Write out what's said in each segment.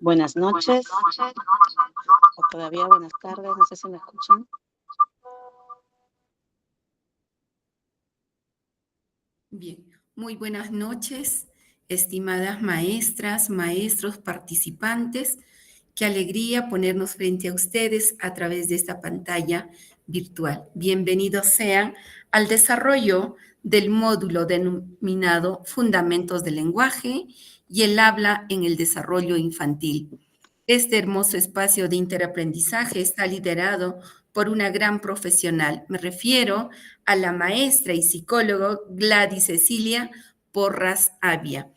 Buenas noches, o todavía buenas tardes, no sé si me escuchan. Bien, muy buenas noches, estimadas maestras, maestros, participantes. Qué alegría ponernos frente a ustedes a través de esta pantalla virtual. Bienvenidos sean al desarrollo del módulo denominado Fundamentos del Lenguaje y el habla en el desarrollo infantil. Este hermoso espacio de interaprendizaje está liderado por una gran profesional. Me refiero a la maestra y psicólogo Gladys Cecilia Porras Avia.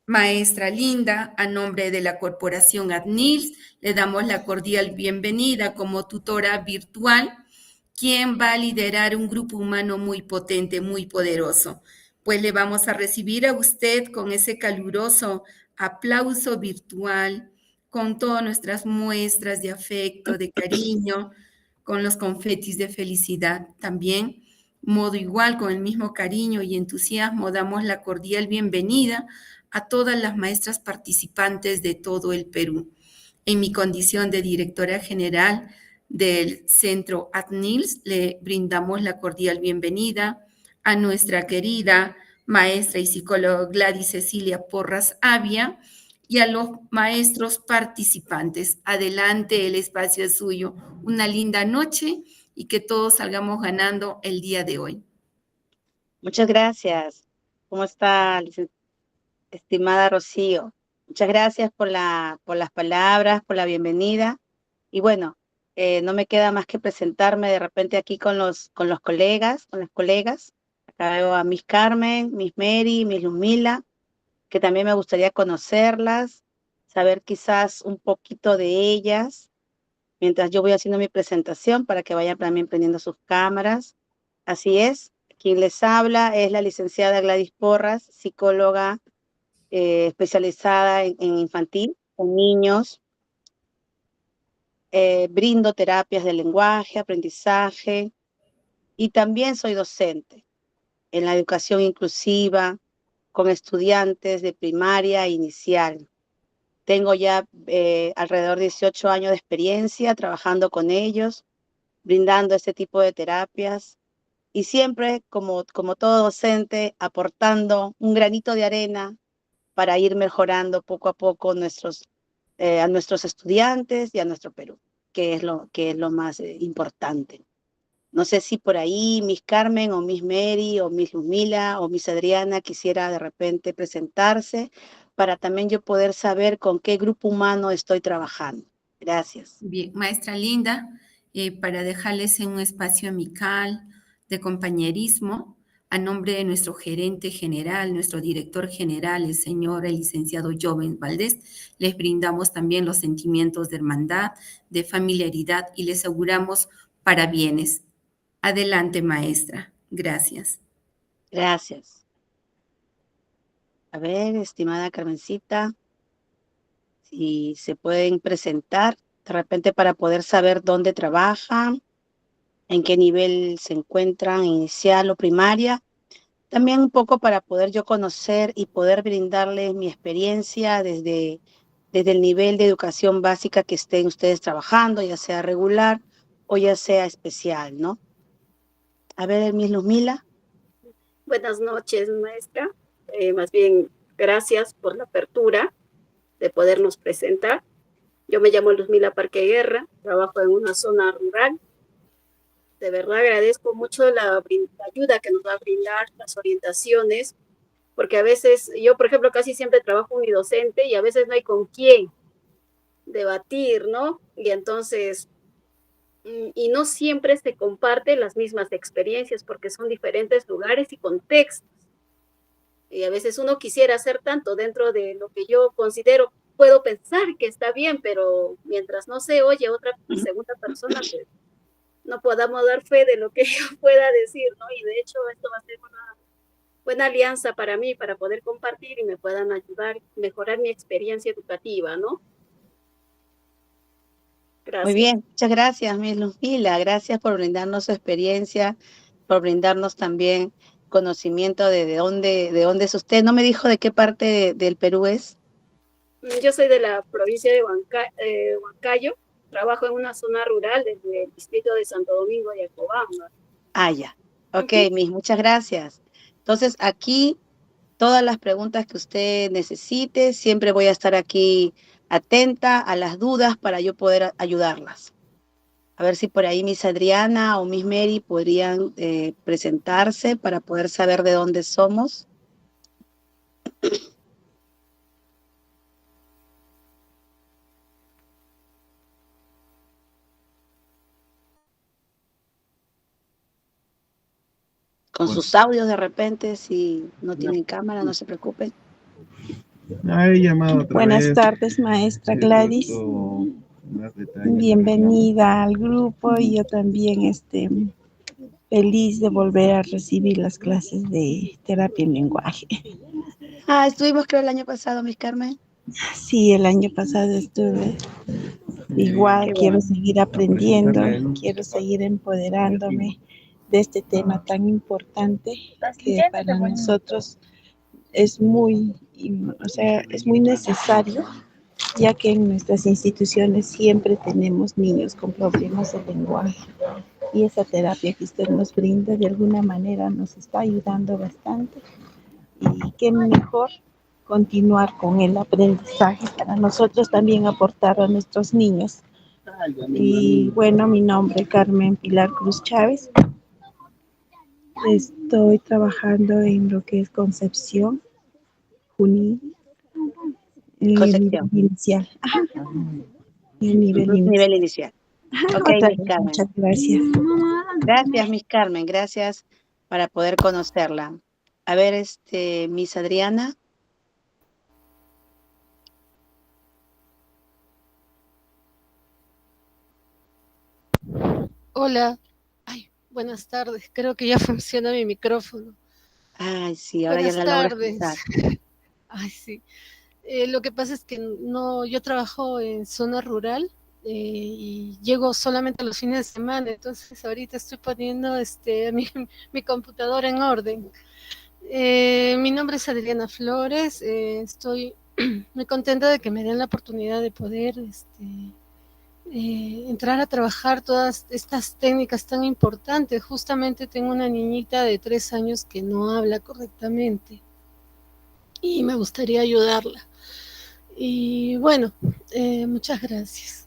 Maestra linda, a nombre de la Corporación ADNILS, le damos la cordial bienvenida como tutora virtual, quien va a liderar un grupo humano muy potente, muy poderoso. Pues le vamos a recibir a usted con ese caluroso aplauso virtual, con todas nuestras muestras de afecto, de cariño, con los confetis de felicidad también. Modo igual, con el mismo cariño y entusiasmo, damos la cordial bienvenida a todas las maestras participantes de todo el Perú. En mi condición de directora general del Centro ADNILS, le brindamos la cordial bienvenida a nuestra querida maestra y psicóloga Gladys Cecilia Porras Avia y a los maestros participantes. Adelante, el espacio es suyo. Una linda noche y que todos salgamos ganando el día de hoy. Muchas gracias. ¿Cómo está, estimada Rocío? Muchas gracias por las palabras, por la bienvenida. Y bueno, no me queda más que presentarme de repente aquí con los colegas, con las colegas. Acá veo a Miss Carmen, Miss Mary, Miss Lumila, que también me gustaría conocerlas, saber quizás un poquito de ellas, mientras yo voy haciendo mi presentación para que vayan también prendiendo sus cámaras. Así es, quien les habla es la licenciada Gladys Porras, psicóloga especializada en infantil, con niños. Brindo terapias de lenguaje, aprendizaje y también soy docente en la educación inclusiva con estudiantes de primaria e inicial. Tengo ya alrededor de 18 años de experiencia trabajando con ellos, brindando este tipo de terapias y siempre, como todo docente, aportando un granito de arena para ir mejorando poco a poco a nuestros estudiantes y a nuestro Perú, que es lo más importante. No sé si por ahí Miss Carmen o Miss Mary o Miss Lumila o Miss Adriana quisiera de repente presentarse para también yo poder saber con qué grupo humano estoy trabajando. Gracias. Bien, maestra linda, para dejarles en un espacio amical de compañerismo, a nombre de nuestro gerente general, nuestro director general, el licenciado Joven Valdés, les brindamos también los sentimientos de hermandad, de familiaridad y les auguramos parabienes. Adelante, maestra. Gracias. Gracias. A ver, estimada Carmencita, si se pueden presentar de repente para poder saber dónde trabajan, en qué nivel se encuentran, inicial o primaria. También un poco para poder yo conocer y poder brindarles mi experiencia desde el nivel de educación básica que estén ustedes trabajando, ya sea regular o ya sea especial, ¿no? A ver, Miss Luzmila. Buenas noches, maestra. Más bien, gracias por la apertura de podernos presentar. Yo me llamo Luzmila Parque Guerra, trabajo en una zona rural. De verdad agradezco mucho la ayuda que nos va a brindar, las orientaciones, porque a veces, yo por ejemplo casi siempre trabajo unidocente y a veces no hay con quién debatir, ¿no? Y entonces, y no siempre se comparten las mismas experiencias porque son diferentes lugares y contextos. Y a veces uno quisiera hacer tanto dentro de lo que yo considero, puedo pensar que está bien, pero mientras no se oye otra segunda persona, pues no podamos dar fe de lo que yo pueda decir, ¿no? Y de hecho esto va a ser una buena alianza para mí, para poder compartir y me puedan ayudar a mejorar mi experiencia educativa, ¿no? Muy Gracias. bien, muchas gracias, Miss Luzmila. Gracias por brindarnos su experiencia, por brindarnos también conocimiento de dónde es usted. No me dijo de qué parte del Perú es. Yo soy de la provincia de Huancayo, trabajo en una zona rural desde el distrito de Santo Domingo de Acobamba. Ah, ya. Ok, Miss, muchas gracias. Entonces, aquí todas las preguntas que usted necesite, siempre voy a estar aquí atenta a las dudas para yo poder ayudarlas. A ver si por ahí Miss Adriana o Miss Mary podrían presentarse para poder saber de dónde somos. Con sus audios de repente, si no tienen cámara, no se preocupen. He llamado otra Buenas vez. tardes, maestra Gladys. Más detalles. Bienvenida al grupo y yo también feliz de volver a recibir las clases de terapia en lenguaje. Ah, estuvimos creo el año pasado, Miss Carmen. Sí, el año pasado estuve. Igual Qué quiero bueno. seguir aprendiendo, quiero seguir empoderándome de este tema tan importante que para nosotros es muy, es muy necesario, ya que en nuestras instituciones siempre tenemos niños con problemas de lenguaje y esa terapia que usted nos brinda de alguna manera nos está ayudando bastante y qué mejor continuar con el aprendizaje para nosotros también aportar a nuestros niños. Y bueno, mi nombre es Carmen Pilar Cruz Chávez. Estoy trabajando en lo que es Concepción, Junín, en el nivel Concepción. inicial. Ajá, en el nivel inicial. Nivel inicial. Ajá, Ok, otra Miss vez, Carmen. muchas gracias. Gracias, Miss Carmen. Gracias para poder conocerla. A ver, Miss Adriana. Hola, ay, buenas tardes, creo que ya funciona mi micrófono. Ay, sí, ahora ya Buenas la logro tardes. escuchar. Ay, sí. Lo que pasa es que no, yo trabajo en zona rural y llego solamente los fines de semana, entonces ahorita estoy poniendo mi computadora en orden. Mi nombre es Adriana Flores, estoy muy contenta de que me den la oportunidad de poder entrar a trabajar todas estas técnicas tan importantes. Justamente tengo una niñita de 3 años que no habla correctamente y me gustaría ayudarla. Y bueno, muchas gracias.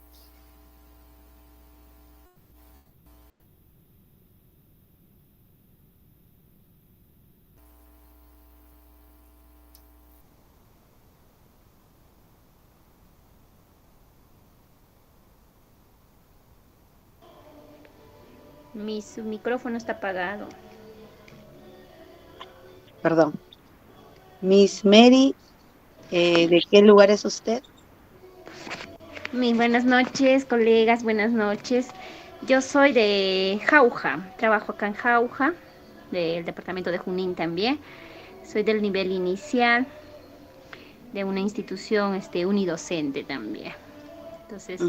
Su micrófono está apagado. Perdón. Miss Mary, ¿de qué lugar es usted? Buenas noches, colegas, buenas noches. Yo soy de Jauja, trabajo acá en Jauja, del departamento de Junín también. Soy del nivel inicial de una institución unidocente también. Entonces,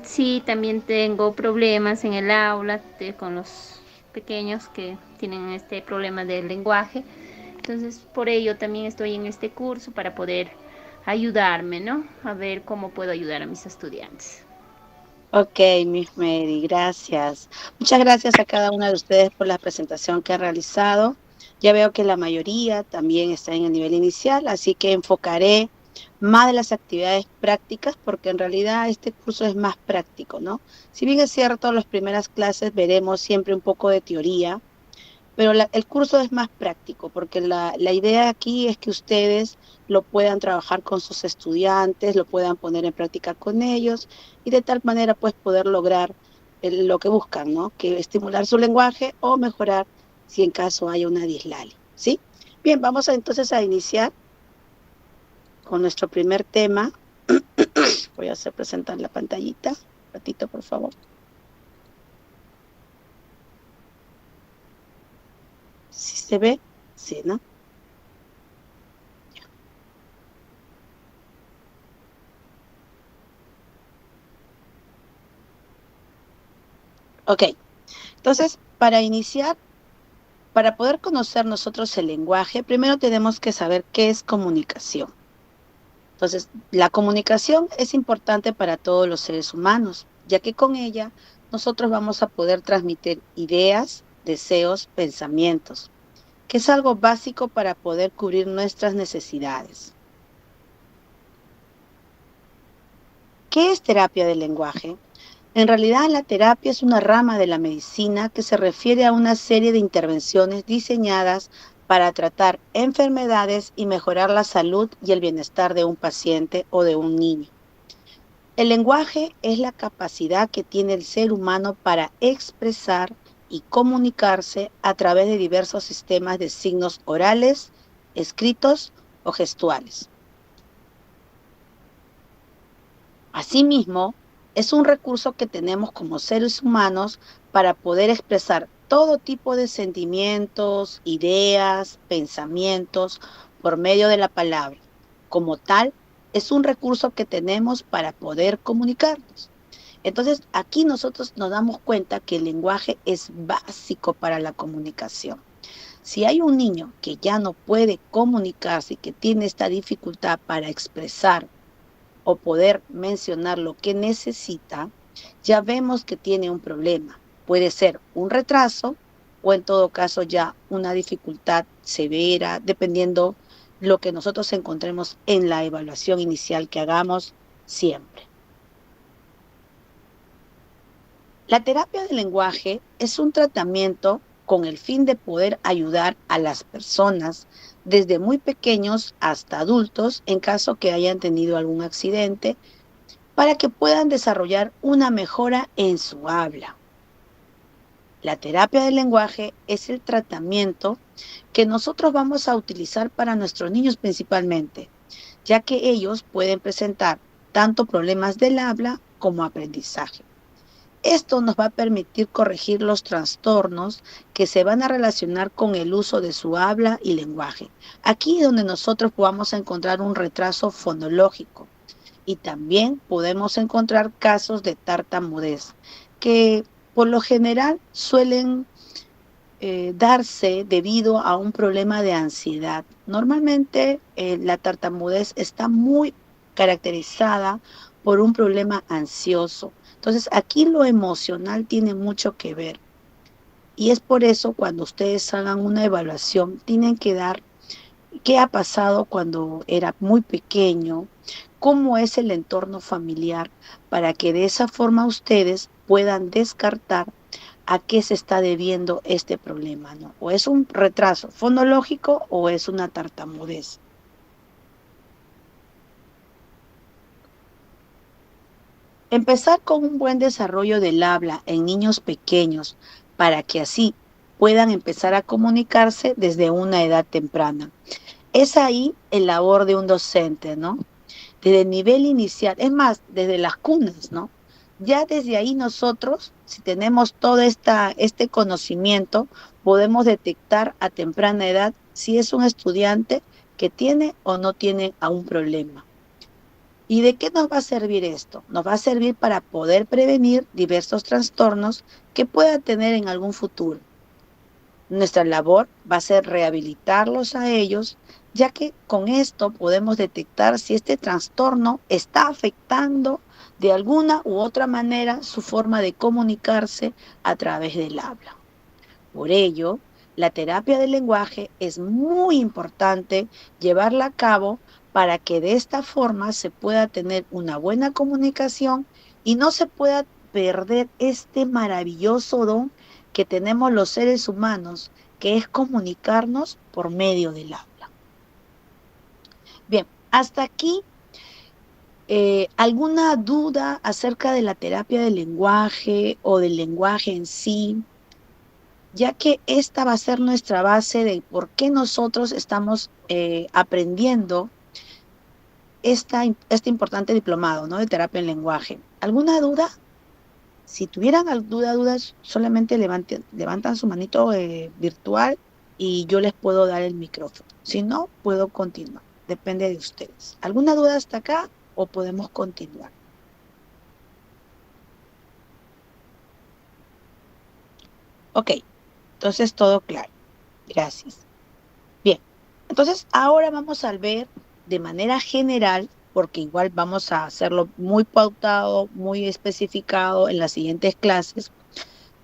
sí, también tengo problemas en el aula con los pequeños que tienen este problema del lenguaje. Entonces, por ello también estoy en este curso para poder ayudarme, ¿no? A ver cómo puedo ayudar a mis estudiantes. Ok, Miss Mary, gracias. Muchas gracias a cada una de ustedes por la presentación que ha realizado. Ya veo que la mayoría también está en el nivel inicial, así que enfocaré más de las actividades prácticas porque en realidad este curso es más práctico, ¿no? Si bien es cierto, las primeras clases veremos siempre un poco de teoría, pero el curso es más práctico porque la idea aquí es que ustedes lo puedan trabajar con sus estudiantes, lo puedan poner en práctica con ellos y de tal manera pues poder lograr lo que buscan, ¿no? Que estimular su lenguaje o mejorar si en caso haya una dislalia, ¿sí? Bien, vamos entonces a iniciar con nuestro primer tema. Voy a hacer presentar la pantallita. Un ratito, por favor. ¿Sí se ve? Sí, ¿no? Ok, entonces, para iniciar, para poder conocer nosotros el lenguaje, primero tenemos que saber qué es comunicación. Entonces, la comunicación es importante para todos los seres humanos, ya que con ella nosotros vamos a poder transmitir ideas, deseos, pensamientos, que es algo básico para poder cubrir nuestras necesidades. ¿Qué es terapia del lenguaje? En realidad, la terapia es una rama de la medicina que se refiere a una serie de intervenciones diseñadas para tratar enfermedades y mejorar la salud y el bienestar de un paciente o de un niño. El lenguaje es la capacidad que tiene el ser humano para expresar y comunicarse a través de diversos sistemas de signos orales, escritos o gestuales. Asimismo, es un recurso que tenemos como seres humanos para poder expresar todo tipo de sentimientos, ideas, pensamientos por medio de la palabra. Como tal, es un recurso que tenemos para poder comunicarnos. Entonces, aquí nosotros nos damos cuenta que el lenguaje es básico para la comunicación. Si hay un niño que ya no puede comunicarse y que tiene esta dificultad para expresar o poder mencionar lo que necesita, ya vemos que tiene un problema. Puede ser un retraso o en todo caso ya una dificultad severa, dependiendo lo que nosotros encontremos en la evaluación inicial que hagamos siempre. La terapia del lenguaje es un tratamiento con el fin de poder ayudar a las personas desde muy pequeños hasta adultos en caso que hayan tenido algún accidente para que puedan desarrollar una mejora en su habla. La terapia del lenguaje es el tratamiento que nosotros vamos a utilizar para nuestros niños principalmente, ya que ellos pueden presentar tanto problemas del habla como aprendizaje. Esto nos va a permitir corregir los trastornos que se van a relacionar con el uso de su habla y lenguaje. Aquí es donde nosotros vamos a encontrar un retraso fonológico y también podemos encontrar casos de tartamudez que por lo general suelen darse debido a un problema de ansiedad. Normalmente la tartamudez está muy caracterizada por un problema ansioso. Entonces, aquí lo emocional tiene mucho que ver. Y es por eso cuando ustedes hagan una evaluación, tienen que dar qué ha pasado cuando era muy pequeño, cómo es el entorno familiar, para que de esa forma ustedes puedan descartar a qué se está debiendo este problema, ¿no? O es un retraso fonológico o es una tartamudez. Empezar con un buen desarrollo del habla en niños pequeños para que así puedan empezar a comunicarse desde una edad temprana. Es ahí el labor de un docente, ¿no? Desde el nivel inicial, es más, desde las cunas, ¿no? Ya desde ahí nosotros, si tenemos todo este conocimiento, podemos detectar a temprana edad si es un estudiante que tiene o no tiene un problema. ¿Y de qué nos va a servir esto? Nos va a servir para poder prevenir diversos trastornos que pueda tener en algún futuro. Nuestra labor va a ser rehabilitarlos a ellos, ya que con esto podemos detectar si este trastorno está afectando de alguna u otra manera su forma de comunicarse a través del habla. Por ello, la terapia del lenguaje es muy importante llevarla a cabo para que de esta forma se pueda tener una buena comunicación y no se pueda perder este maravilloso don que tenemos los seres humanos, que es comunicarnos por medio del habla. Bien, hasta aquí, ¿alguna duda acerca de la terapia del lenguaje o del lenguaje en sí? Ya que esta va a ser nuestra base de por qué nosotros estamos aprendiendo este importante diplomado, ¿no?, de terapia en lenguaje. ¿Alguna duda? Si tuvieran dudas, solamente levantan su manito virtual y yo les puedo dar el micrófono. Si no, puedo continuar. Depende de ustedes. ¿Alguna duda hasta acá o podemos continuar? Ok, entonces todo claro. Gracias. Bien, entonces ahora vamos a ver de manera general porque igual vamos a hacerlo muy pautado, muy especificado en las siguientes clases,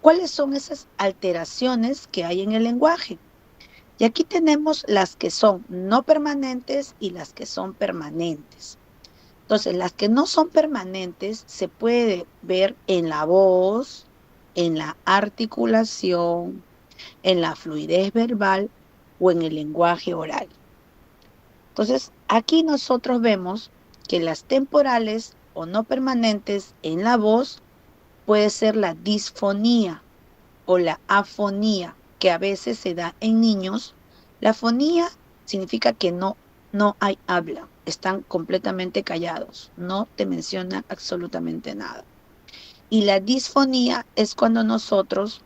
cuáles son esas alteraciones que hay en el lenguaje. Y aquí tenemos las que son no permanentes y las que son permanentes. Entonces, las que no son permanentes se puede ver en la voz, en la articulación, en la fluidez verbal o en el lenguaje oral. Entonces, aquí nosotros vemos que las temporales o no permanentes en la voz puede ser la disfonía o la afonía, que a veces se da en niños. La afonía significa que no hay habla, están completamente callados, no te mencionan absolutamente nada. Y la disfonía es cuando nosotros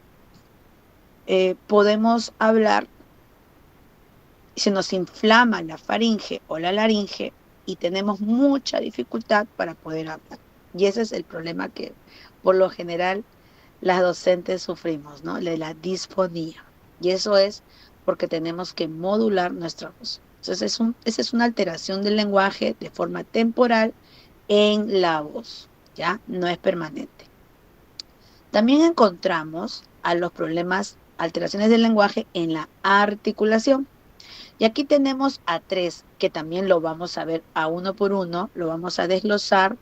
podemos hablar, se nos inflama la faringe o la laringe y tenemos mucha dificultad para poder hablar. Y ese es el problema que por lo general las docentes sufrimos, ¿no? De la disfonía. Y eso es porque tenemos que modular nuestra voz. Entonces, esa es una alteración del lenguaje de forma temporal en la voz, ¿ya? No es permanente. También encontramos a los problemas, alteraciones del lenguaje en la articulación. Y aquí tenemos a 3, que también lo vamos a ver a uno por uno, lo vamos a desglosar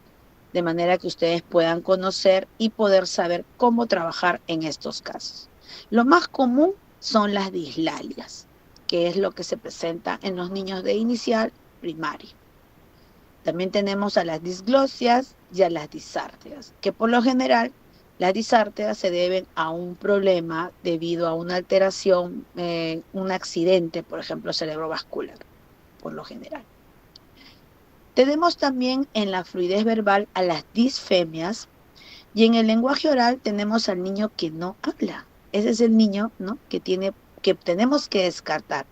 de manera que ustedes puedan conocer y poder saber cómo trabajar en estos casos. Lo más común son las dislalias, que es lo que se presenta en los niños de inicial primaria. También tenemos a las disglosias y a las disárteas, que por lo general las disárteas se deben a un problema debido a una alteración, un accidente, por ejemplo, cerebrovascular, por lo general. Tenemos también en la fluidez verbal a las disfemias y en el lenguaje oral tenemos al niño que no habla. Ese es el niño, ¿no?, que tenemos que descartar.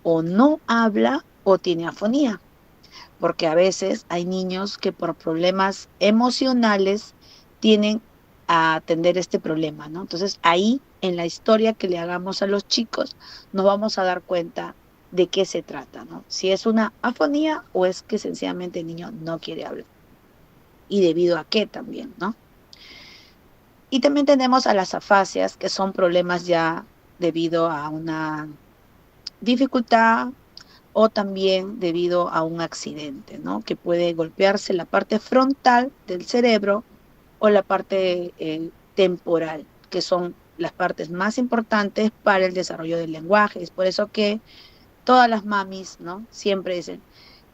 O no habla o tiene afonía, porque a veces hay niños que por problemas emocionales tienen a atender este problema, ¿no? Entonces ahí en la historia que le hagamos a los chicos nos vamos a dar cuenta de qué se trata, ¿no? Si es una afonía o es que sencillamente el niño no quiere hablar. Y debido a qué también, ¿no? Y también tenemos a las afasias, que son problemas ya debido a una dificultad o también debido a un accidente, ¿no? Que puede golpearse la parte frontal del cerebro o la parte temporal, que son las partes más importantes para el desarrollo del lenguaje. Es por eso que todas las mamis, ¿no?, siempre dicen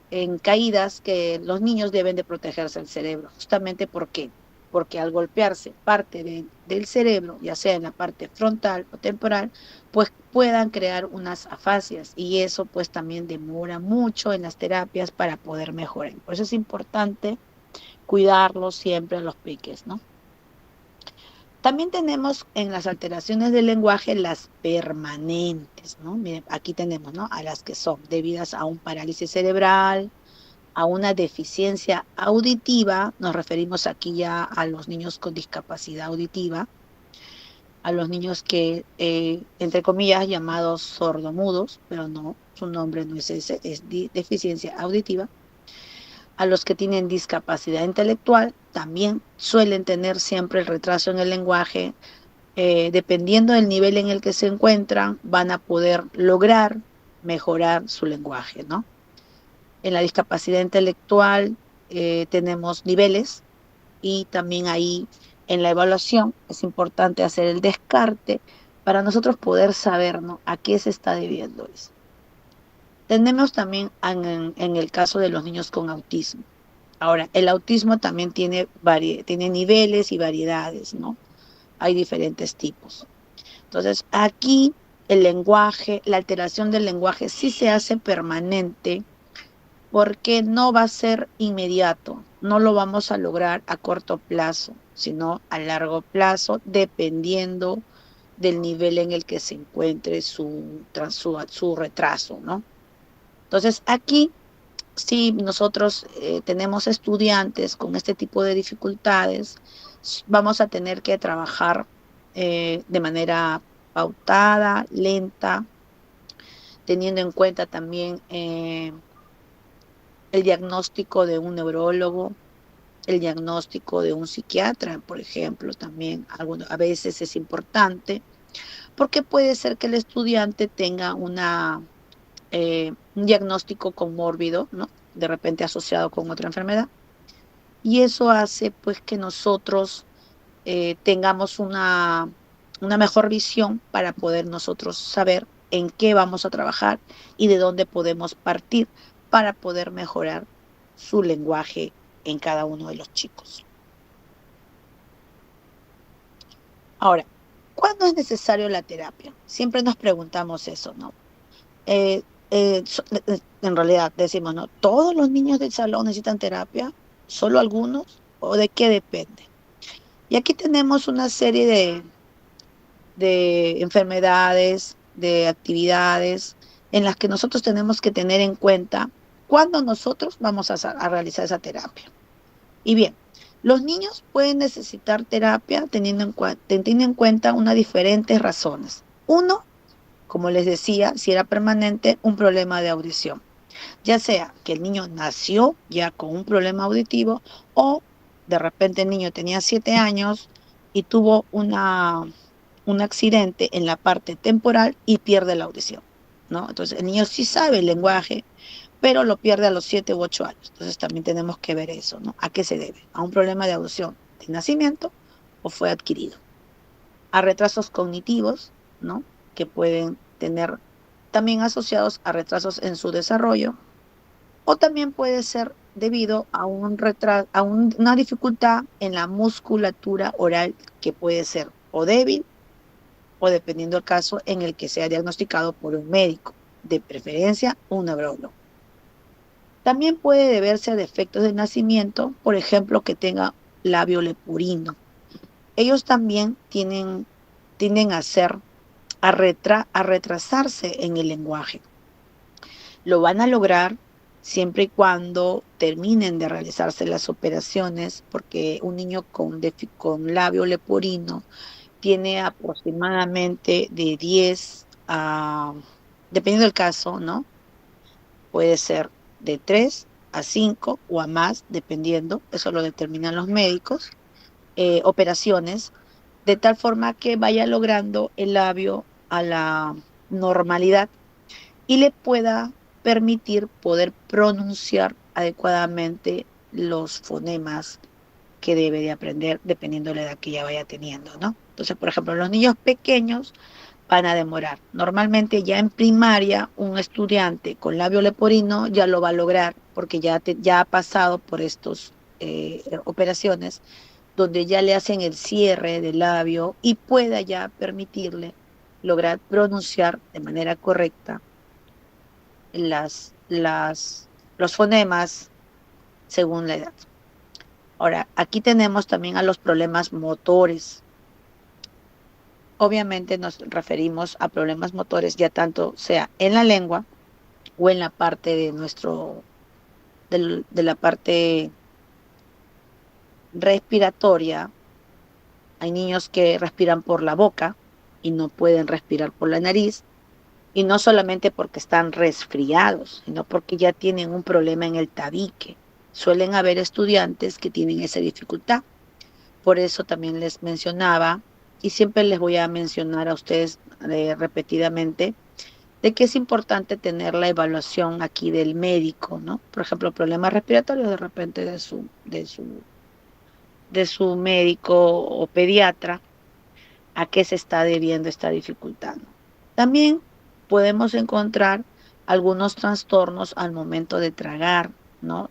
en caídas que los niños deben de protegerse el cerebro. Justamente ¿por qué? Porque al golpearse parte del cerebro, ya sea en la parte frontal o temporal, pues puedan crear unas afasias y eso pues también demora mucho en las terapias para poder mejorar. Por eso es importante cuidarlos siempre a los peques, ¿no? También tenemos en las alteraciones del lenguaje las permanentes, ¿no? Miren, aquí tenemos, ¿no?, a las que son debidas a un parálisis cerebral, a una deficiencia auditiva, nos referimos aquí ya a los niños con discapacidad auditiva, a los niños que, entre comillas, llamados sordomudos, pero no, su nombre no es ese, es deficiencia auditiva. A los que tienen discapacidad intelectual también suelen tener siempre el retraso en el lenguaje. Dependiendo del nivel en el que se encuentran, van a poder lograr mejorar su lenguaje, ¿no? En la discapacidad intelectual tenemos niveles y también ahí en la evaluación es importante hacer el descarte para nosotros poder saber, ¿no?, a qué se está debiendo eso. Tenemos también en el caso de los niños con autismo. Ahora, el autismo también tiene niveles y variedades, ¿no? Hay diferentes tipos. Entonces, aquí el lenguaje, la alteración del lenguaje sí se hace permanente porque no va a ser inmediato, no lo vamos a lograr a corto plazo, sino a largo plazo, dependiendo del nivel en el que se encuentre su retraso, ¿no? Entonces, aquí, si nosotros tenemos estudiantes con este tipo de dificultades, vamos a tener que trabajar de manera pautada, lenta, teniendo en cuenta también el el diagnóstico de un neurólogo, el diagnóstico de un psiquiatra, por ejemplo, también a veces es importante, porque puede ser que el estudiante tenga un diagnóstico comórbido, ¿no? De repente asociado con otra enfermedad, y eso hace pues que nosotros tengamos una mejor visión para poder nosotros saber en qué vamos a trabajar y de dónde podemos partir para poder mejorar su lenguaje en cada uno de los chicos. Ahora, ¿cuándo es necesario la terapia? Siempre nos preguntamos eso, ¿no? En realidad decimos, ¿no? ¿Todos los niños del salón necesitan terapia? ¿Solo algunos? ¿O de qué depende? Y aquí tenemos una serie de enfermedades, de actividades en las que nosotros tenemos que tener en cuenta cuándo nosotros vamos a realizar esa terapia. Y bien, los niños pueden necesitar terapia teniendo en cuenta unas diferentes razones. Uno, como les decía, si era permanente, un problema de audición. Ya sea que el niño nació ya con un problema auditivo o de repente el niño tenía 7 años y tuvo un accidente en la parte temporal y pierde la audición, ¿no? Entonces el niño sí sabe el lenguaje, pero lo pierde a los 7 u 8 años. Entonces también tenemos que ver eso, ¿no? ¿A qué se debe? ¿A un problema de audición de nacimiento o fue adquirido? A retrasos cognitivos, ¿no? Que pueden tener también asociados a retrasos en su desarrollo, o también puede ser debido a una dificultad en la musculatura oral que puede ser o débil o, dependiendo del caso, en el que sea diagnosticado por un médico, de preferencia un neurólogo. También puede deberse a defectos de nacimiento, por ejemplo, que tenga labio leporino. Ellos también tienden a retrasarse en el lenguaje. Lo van a lograr siempre y cuando terminen de realizarse las operaciones, porque un niño con labio leporino tiene aproximadamente de 10 a, dependiendo del caso, ¿no? Puede ser de 3 a 5 o a más, dependiendo, eso lo determinan los médicos, operaciones, de tal forma que vaya logrando el labio a la normalidad y le pueda permitir poder pronunciar adecuadamente los fonemas que debe de aprender dependiendo de la edad que ya vaya teniendo, ¿no? Entonces, por ejemplo, los niños pequeños van a demorar. Normalmente ya en primaria un estudiante con labio leporino ya lo va a lograr porque ya ha pasado por estas operaciones donde ya le hacen el cierre del labio y pueda ya permitirle lograr pronunciar de manera correcta los fonemas según la edad. Ahora, aquí tenemos también a los problemas motores. Obviamente nos referimos a problemas motores ya tanto sea en la lengua o en la parte de la parte respiratoria. Hay niños que respiran por la boca y no pueden respirar por la nariz, y no solamente porque están resfriados, sino porque ya tienen un problema en el tabique. Suelen haber estudiantes que tienen esa dificultad. Por eso también les mencionaba, y siempre les voy a mencionar a ustedes repetidamente, de que es importante tener la evaluación aquí del médico, ¿no? Por ejemplo, problemas respiratorios de repente de su médico o pediatra, a qué se está debiendo esta dificultad, ¿no? También podemos encontrar algunos trastornos al momento de tragar, ¿no?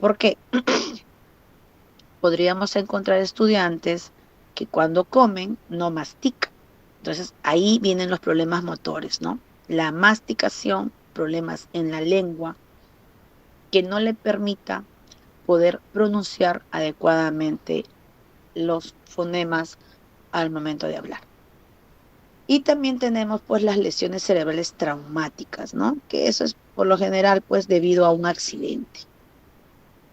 Porque podríamos encontrar estudiantes que cuando comen no mastican. Entonces ahí vienen los problemas motores, ¿no? La masticación, problemas en la lengua, que no le permita poder pronunciar adecuadamente los fonemas al momento de hablar. Y también tenemos pues las lesiones cerebrales traumáticas, ¿no? Que eso es por lo general pues debido a un accidente.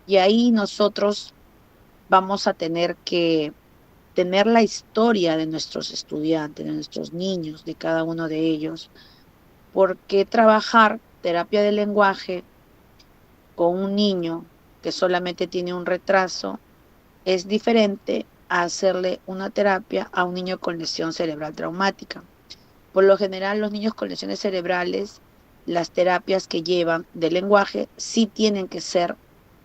Y ahí nosotros vamos a tener que tener la historia de nuestros estudiantes, de nuestros niños, de cada uno de ellos, porque trabajar terapia de lenguaje con un niño que solamente tiene un retraso es diferente a hacerle una terapia a un niño con lesión cerebral traumática. Por lo general, los niños con lesiones cerebrales, las terapias que llevan de lenguaje sí tienen que ser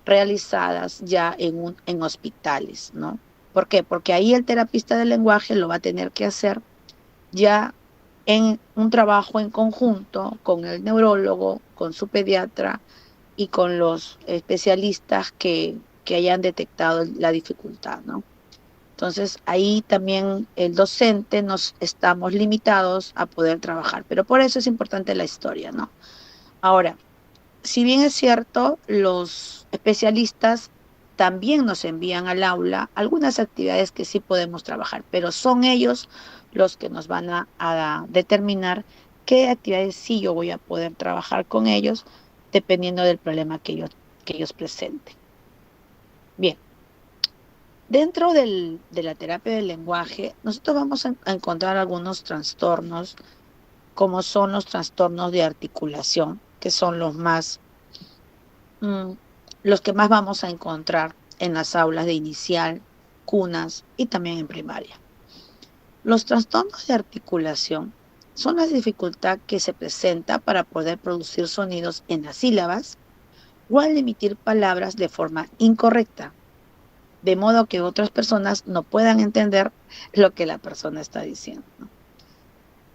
realizadas ya en hospitales, ¿no? ¿Por qué? Porque ahí el terapista del lenguaje lo va a tener que hacer ya en un trabajo en conjunto con el neurólogo, con su pediatra y con los especialistas que hayan detectado la dificultad, ¿no? Entonces, ahí también el docente nos estamos limitados a poder trabajar, pero por eso es importante la historia, ¿no? Ahora, si bien es cierto, los especialistas también nos envían al aula algunas actividades que sí podemos trabajar, pero son ellos los que nos van a determinar qué actividades sí yo voy a poder trabajar con ellos, dependiendo del problema que ellos presenten. Bien. Dentro de la terapia del lenguaje, nosotros vamos a encontrar algunos trastornos, como son los trastornos de articulación, que son los que más vamos a encontrar en las aulas de inicial, cunas y también en primaria. Los trastornos de articulación son la dificultad que se presenta para poder producir sonidos en las sílabas o al emitir palabras de forma incorrecta, de modo que otras personas no puedan entender lo que la persona está diciendo, ¿no?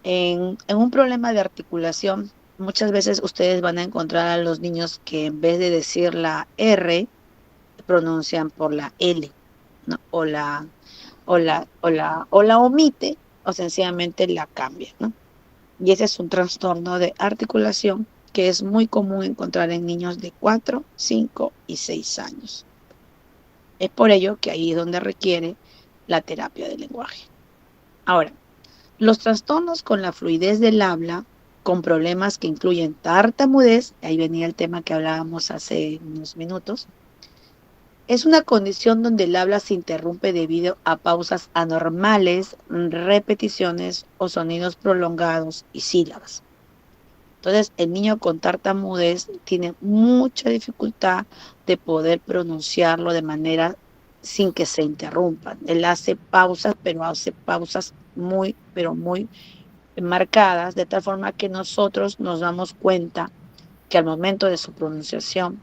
En un problema de articulación, muchas veces ustedes van a encontrar a los niños que en vez de decir la R, pronuncian por la L, ¿no? O la omite o sencillamente la cambia, ¿no? Y ese es un trastorno de articulación que es muy común encontrar en niños de 4, 5 y 6 años. Es por ello que ahí es donde requiere la terapia del lenguaje. Ahora, los trastornos con la fluidez del habla, con problemas que incluyen tartamudez, ahí venía el tema que hablábamos hace unos minutos, es una condición donde el habla se interrumpe debido a pausas anormales, repeticiones o sonidos prolongados y sílabas. Entonces, el niño con tartamudez tiene mucha dificultad de poder pronunciarlo de manera sin que se interrumpan. Él hace pausas, pero hace pausas muy marcadas, de tal forma que nosotros nos damos cuenta que al momento de su pronunciación,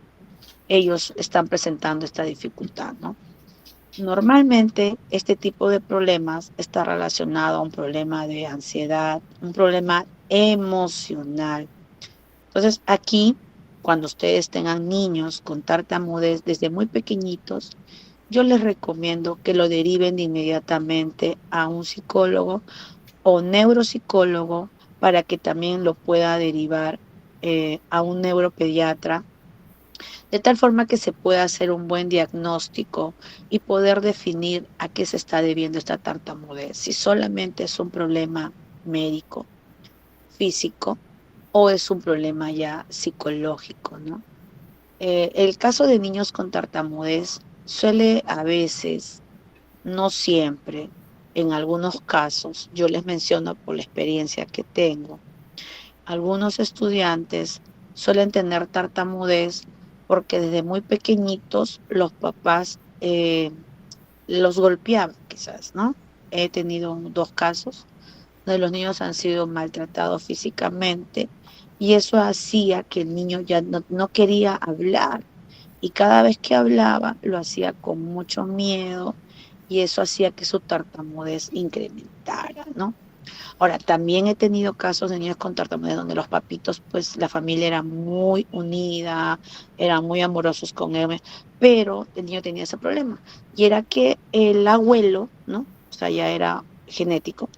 ellos están presentando esta dificultad, ¿no? Normalmente, este tipo de problemas está relacionado a un problema de ansiedad, un problema emocional. Entonces, aquí, cuando ustedes tengan niños con tartamudez desde muy pequeñitos, yo les recomiendo que lo deriven inmediatamente a un psicólogo o neuropsicólogo para que también lo pueda derivar a un neuropediatra, de tal forma que se pueda hacer un buen diagnóstico y poder definir a qué se está debiendo esta tartamudez, si solamente es un problema médico, físico, o es un problema ya psicológico, ¿no? El caso de niños con tartamudez suele a veces, no siempre, en algunos casos, yo les menciono por la experiencia que tengo, algunos estudiantes suelen tener tartamudez porque desde muy pequeñitos los papás los golpeaban, quizás, ¿no? He tenido 2 casos donde los niños han sido maltratados físicamente y eso hacía que el niño ya no quería hablar y cada vez que hablaba lo hacía con mucho miedo y eso hacía que su tartamudez incrementara, ¿no? Ahora, también he tenido casos de niños con tartamudez donde los papitos, pues la familia era muy unida, eran muy amorosos con él, pero el niño tenía ese problema. Y era que el abuelo, ¿no? O sea, ya era genético,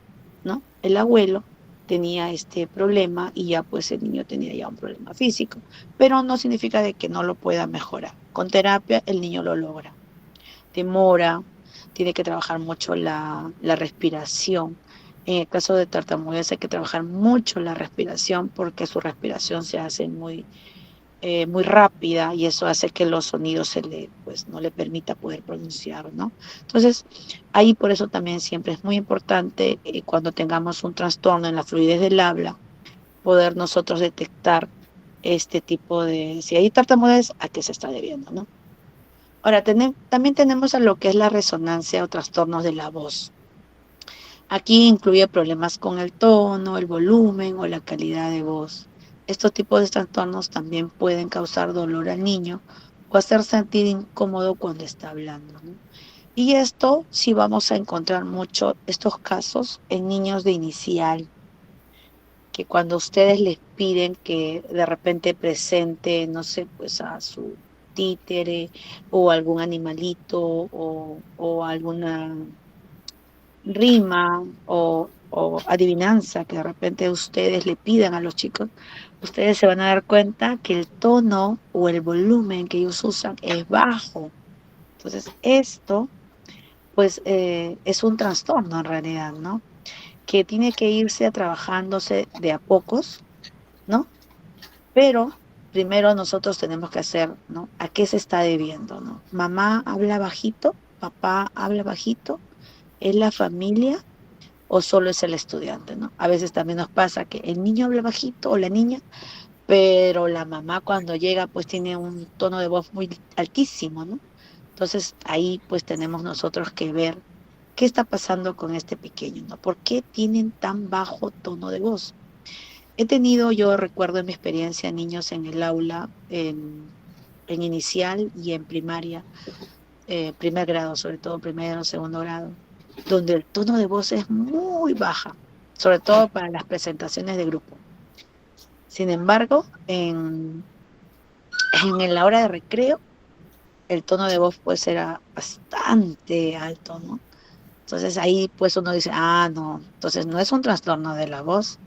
¿no? El abuelo tenía este problema y ya pues el niño tenía ya un problema físico, pero no significa de que no lo pueda mejorar. Con terapia el niño lo logra. Demora, tiene que trabajar mucho la respiración. En el caso de tartamudez hay que trabajar mucho la respiración porque su respiración se hace muy rápida y eso hace que los sonidos pues, no le permita poder pronunciar, ¿no? Entonces, ahí por eso también siempre es muy importante cuando tengamos un trastorno en la fluidez del habla, poder nosotros detectar este tipo de, si hay tartamudez, ¿a qué se está debiendo, no? Ahora, también tenemos a lo que es la resonancia o trastornos de la voz. Aquí incluye problemas con el tono, el volumen o la calidad de voz. Estos tipos de trastornos también pueden causar dolor al niño o hacer sentir incómodo cuando está hablando, ¿no? Y esto sí vamos a encontrar mucho estos casos en niños de inicial, que cuando ustedes les piden que de repente presente, no sé, pues a su títere o algún animalito o alguna rima o adivinanza que de repente ustedes le pidan a los chicos, ustedes se van a dar cuenta que el tono o el volumen que ellos usan es bajo. Entonces, esto, pues, es un trastorno en realidad, ¿no? Que tiene que irse trabajándose de a pocos, ¿no? Pero primero nosotros tenemos que hacer, ¿no? ¿A qué se está debiendo, no? Mamá habla bajito, papá habla bajito, es la familia o solo es el estudiante, ¿no? A veces también nos pasa que el niño habla bajito o la niña, pero la mamá cuando llega pues tiene un tono de voz muy altísimo, ¿no? Entonces ahí pues tenemos nosotros que ver qué está pasando con este pequeño, ¿no? ¿Por qué tienen tan bajo tono de voz? He tenido, yo recuerdo en mi experiencia, niños en el aula, en inicial y en primaria, primer grado, sobre todo primero, segundo grado, donde el tono de voz es muy baja, sobre todo para las presentaciones de grupo. Sin embargo, en la hora de recreo, el tono de voz pues era bastante alto, ¿no? Entonces ahí pues uno dice, ah, no, entonces no es un trastorno de la voz,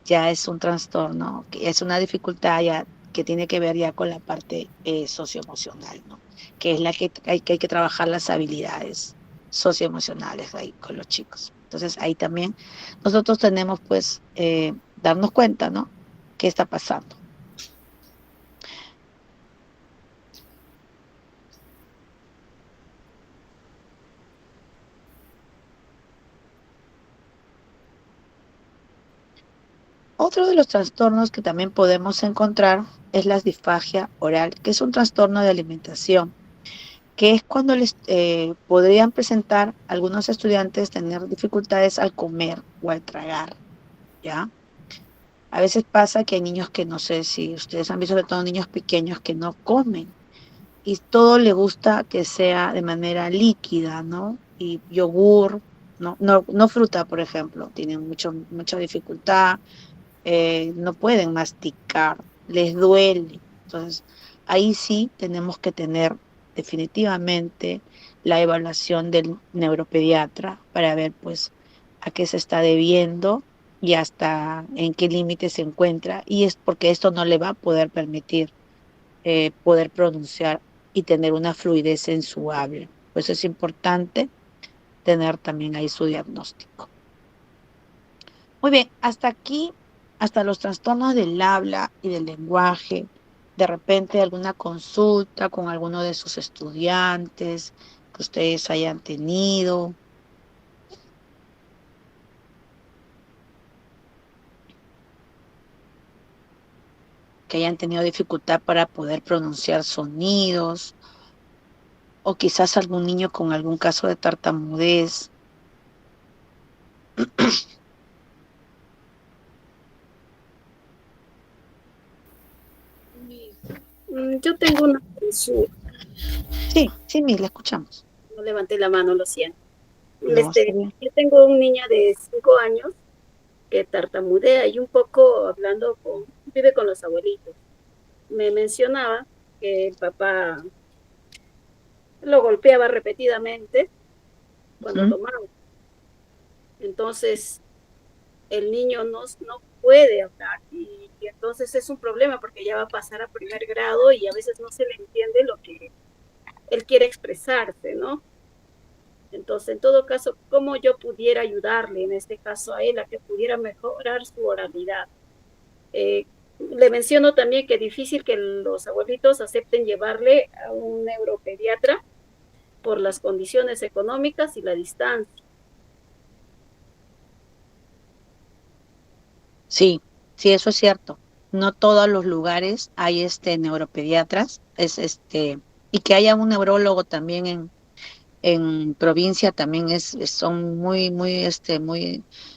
ya es un trastorno, que es una dificultad ya que tiene que ver ya con la parte socioemocional, ¿no? Que es la que hay que trabajar las habilidades socioemocionales ahí con los chicos. Entonces ahí también nosotros tenemos pues darnos cuenta, ¿no? ¿Qué está pasando? Otro de los trastornos que también podemos encontrar es la disfagia oral, que es un trastorno de alimentación, que es cuando les podrían presentar algunos estudiantes tener dificultades al comer o al tragar, ¿ya? A veces pasa que hay niños que no sé si ustedes han visto, sobre todo niños pequeños que no comen y todo le gusta que sea de manera líquida, ¿no? Y yogur, no fruta, por ejemplo, tienen mucha dificultad, no pueden masticar, les duele. Entonces, ahí sí tenemos que tener definitivamente la evaluación del neuropediatra para ver pues a qué se está debiendo y hasta en qué límite se encuentra, y es porque esto no le va a poder permitir poder pronunciar y tener una fluidez en su habla. Por eso es importante tener también ahí su diagnóstico. Muy bien, hasta aquí, hasta los trastornos del habla y del lenguaje. De repente alguna consulta con alguno de sus estudiantes que ustedes hayan tenido. Que hayan tenido dificultad para poder pronunciar sonidos, o quizás algún niño con algún caso de tartamudez. Yo tengo una consulta. Sí, la escuchamos. No levanté la mano, lo siento. No, está bien. Yo tengo un niño de 5 años que tartamudea y un poco vive con los abuelitos. Me mencionaba que el papá lo golpeaba repetidamente cuando tomaba. Entonces, el niño no puede hablar y entonces es un problema porque ya va a pasar a primer grado y a veces no se le entiende lo que él quiere expresarse, ¿no? Entonces, en todo caso, ¿cómo yo pudiera ayudarle, en este caso a él, a que pudiera mejorar su oralidad? Le menciono también que es difícil que los abuelitos acepten llevarle a un neuropediatra por las condiciones económicas y la distancia. Sí, eso es cierto. no todos los lugares hay neuropediatras, y que haya un neurólogo también en provincia también son muy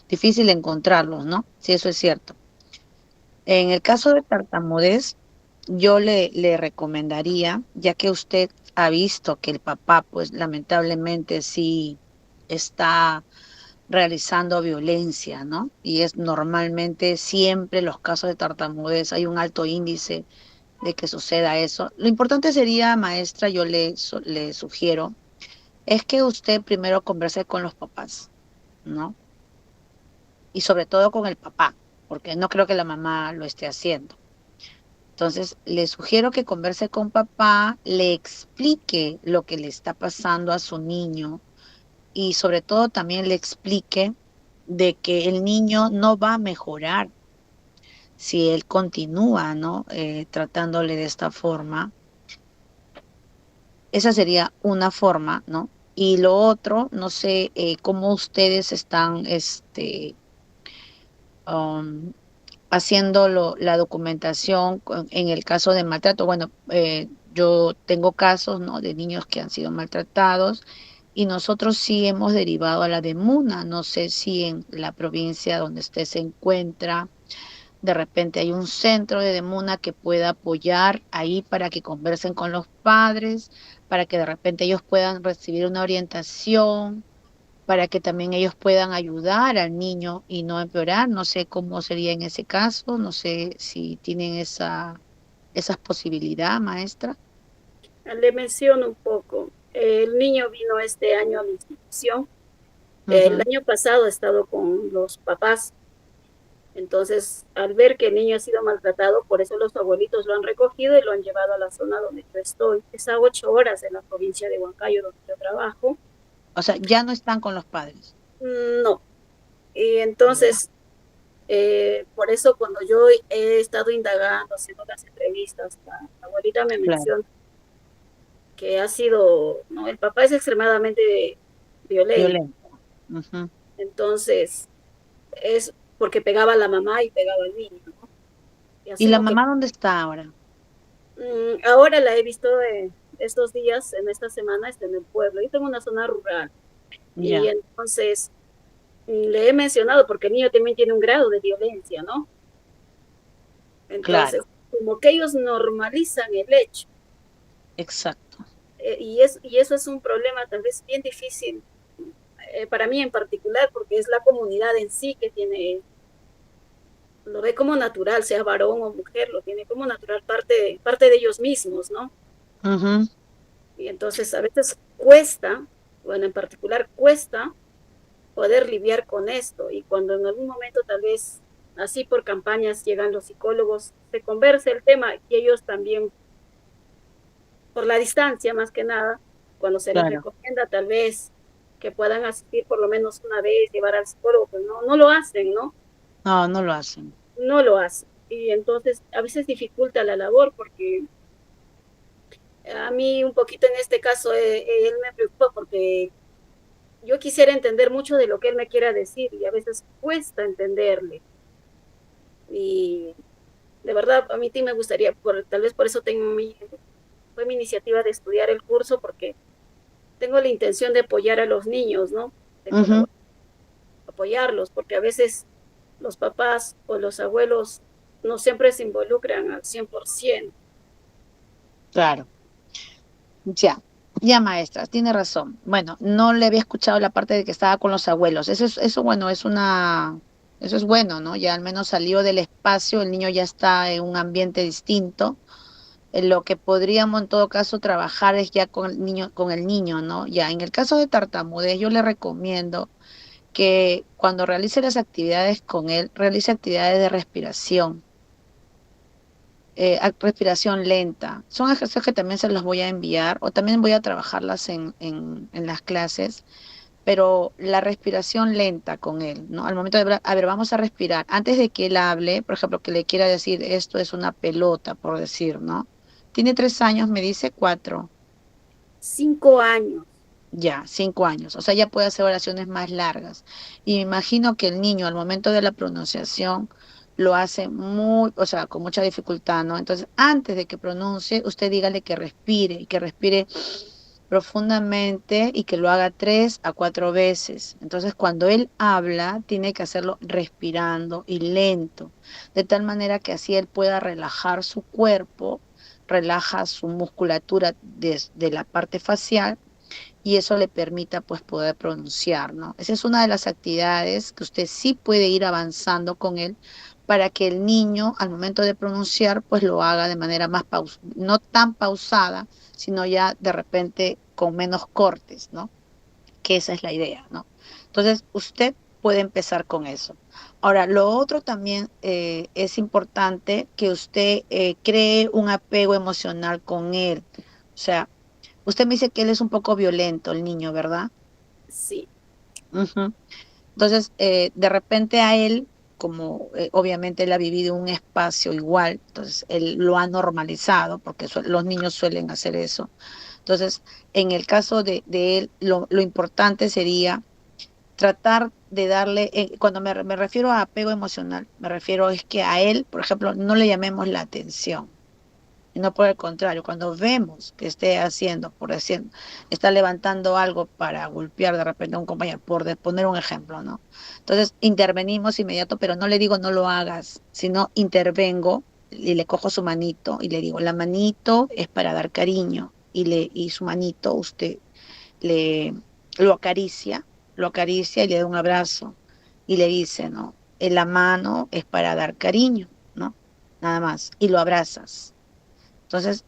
difícil encontrarlos, ¿no? Sí, eso es cierto. En el caso de tartamudez, yo le recomendaría, ya que usted ha visto que el papá, pues lamentablemente sí está realizando violencia, ¿no? Y es normalmente siempre los casos de tartamudez, hay un alto índice de que suceda eso. Lo importante sería, maestra, yo le sugiero, es que usted primero converse con los papás, ¿no? Y sobre todo con el papá, porque no creo que la mamá lo esté haciendo. Entonces, le sugiero que converse con papá, le explique lo que le está pasando a su niño y sobre todo también le explique de que el niño no va a mejorar si él continúa, ¿no? Tratándole de esta forma. Esa sería una forma, ¿no? Y lo otro, no sé cómo ustedes están um, haciendo la documentación en el caso de maltrato. Bueno, yo tengo casos, ¿no? De niños que han sido maltratados y nosotros sí hemos derivado a la de MUNA. No sé si en la provincia donde usted se encuentra, de repente hay un centro de Demuna que pueda apoyar ahí para que conversen con los padres, para que de repente ellos puedan recibir una orientación, para que también ellos puedan ayudar al niño y no empeorar. No sé cómo sería en ese caso, no sé si tienen esa posibilidad, maestra. Le menciono un poco. El niño vino este año a mi institución. El año pasado he estado con los papás. Entonces, al ver que el niño ha sido maltratado, por eso los abuelitos lo han recogido y lo han llevado a la zona donde yo estoy. Es a 8 horas de la provincia de Huancayo, donde yo trabajo. O sea, ya no están con los padres. No. Y entonces, por eso cuando yo he estado indagando, haciendo las entrevistas, la abuelita me menciona que ha sido, ¿no? El papá es extremadamente violento. Entonces, es porque pegaba a la mamá y pegaba al niño, ¿no? ¿Y la mamá dónde está ahora? Ahora la he visto estos días, en esta semana, está en el pueblo. Yo tengo una zona rural. Ya. Y entonces le he mencionado, porque el niño también tiene un grado de violencia, ¿no? Entonces, como que ellos normalizan el hecho. Exacto. Y eso es un problema tal vez bien difícil para mí en particular, porque es la comunidad en sí que lo ve como natural, sea varón o mujer, lo tiene como natural, parte de ellos mismos, ¿no? Y entonces a veces cuesta, bueno, en particular cuesta poder lidiar con esto, y cuando en algún momento tal vez así por campañas llegan los psicólogos, se conversa el tema y ellos también, por la distancia más que nada, cuando se les recomienda tal vez que puedan asistir por lo menos una vez, llevar al psicólogo, pues no lo hacen, ¿no? No lo hacen. No lo hacen. Y entonces a veces dificulta la labor, porque a mí un poquito en este caso él me preocupa, porque yo quisiera entender mucho de lo que él me quiera decir y a veces cuesta entenderle. Y de verdad a mí sí me gustaría, tal vez por eso fue mi iniciativa de estudiar el curso, porque tengo la intención de apoyar a los niños, ¿no? Apoyarlos, porque a veces los papás o los abuelos no siempre se involucran al 100%. Claro. Ya, maestra, tiene razón. Bueno, no le había escuchado la parte de que estaba con los abuelos. Eso bueno, eso es bueno, ¿no? Ya al menos salió del espacio, el niño ya está en un ambiente distinto. Lo que podríamos en todo caso trabajar es ya con el niño, ¿no? Ya en el caso de tartamudez, yo le recomiendo que cuando realice las actividades con él, realice actividades de respiración. Respiración lenta. Son ejercicios que también se los voy a enviar, o también voy a trabajarlas en las clases, pero la respiración lenta con él, ¿no? Al momento de a ver, vamos a respirar. Antes de que él hable, por ejemplo, que le quiera decir esto es una pelota, por decir, ¿no? Tiene 3 años, me dice 4. 5 años. Ya, 5 años. O sea, ya puede hacer oraciones más largas. Y me imagino que el niño, al momento de la pronunciación, lo hace muy, o sea, con mucha dificultad, ¿no? Entonces, antes de que pronuncie, usted dígale que respire y que respire profundamente y que lo haga 3 a 4 veces. Entonces, cuando él habla, tiene que hacerlo respirando y lento, de tal manera que así él pueda relajar su cuerpo, relaja su musculatura desde la parte facial y eso le permita pues poder pronunciar, ¿no? Esa es una de las actividades que usted sí puede ir avanzando con él para que el niño al momento de pronunciar pues lo haga de manera más no tan pausada, sino ya de repente con menos cortes, ¿no? Que esa es la idea, ¿no? Entonces usted puede empezar con eso. Ahora, lo otro también es importante que usted cree un apego emocional con él. O sea, usted me dice que él es un poco violento, el niño, ¿verdad? Sí, Ujú. Entonces, de repente a él, como obviamente él ha vivido un espacio igual, entonces él lo ha normalizado, porque los niños suelen hacer eso. Entonces, en el caso de él, lo importante sería tratar de darle, cuando me refiero a apego emocional, me refiero es que a él, por ejemplo, no le llamemos la atención. Y no por el contrario, cuando vemos que esté haciendo, por decir, está levantando algo para golpear de repente a un compañero, poner un ejemplo, ¿no? Entonces intervenimos inmediato, pero no le digo no lo hagas, sino intervengo y le cojo su manito y le digo, la manito es para dar cariño y su manito usted le lo acaricia y le da un abrazo y le dice, ¿no? En la mano es para dar cariño, ¿no? Nada más, y lo abrazas. Entonces,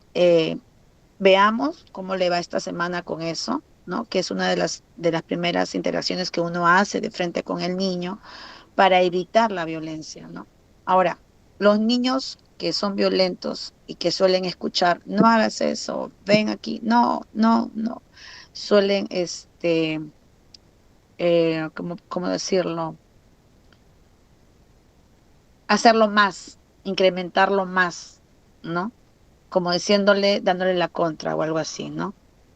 veamos cómo le va esta semana con eso, ¿no? Que es una de las primeras interacciones que uno hace de frente con el niño para evitar la violencia, ¿no? Ahora, los niños que son violentos y que suelen escuchar, no hagas eso, ven aquí, no, no, no, suelen, ¿cómo decirlo? Hacerlo más, incrementarlo más, ¿no? Como diciéndole, dándole la contra o algo así, ¿no?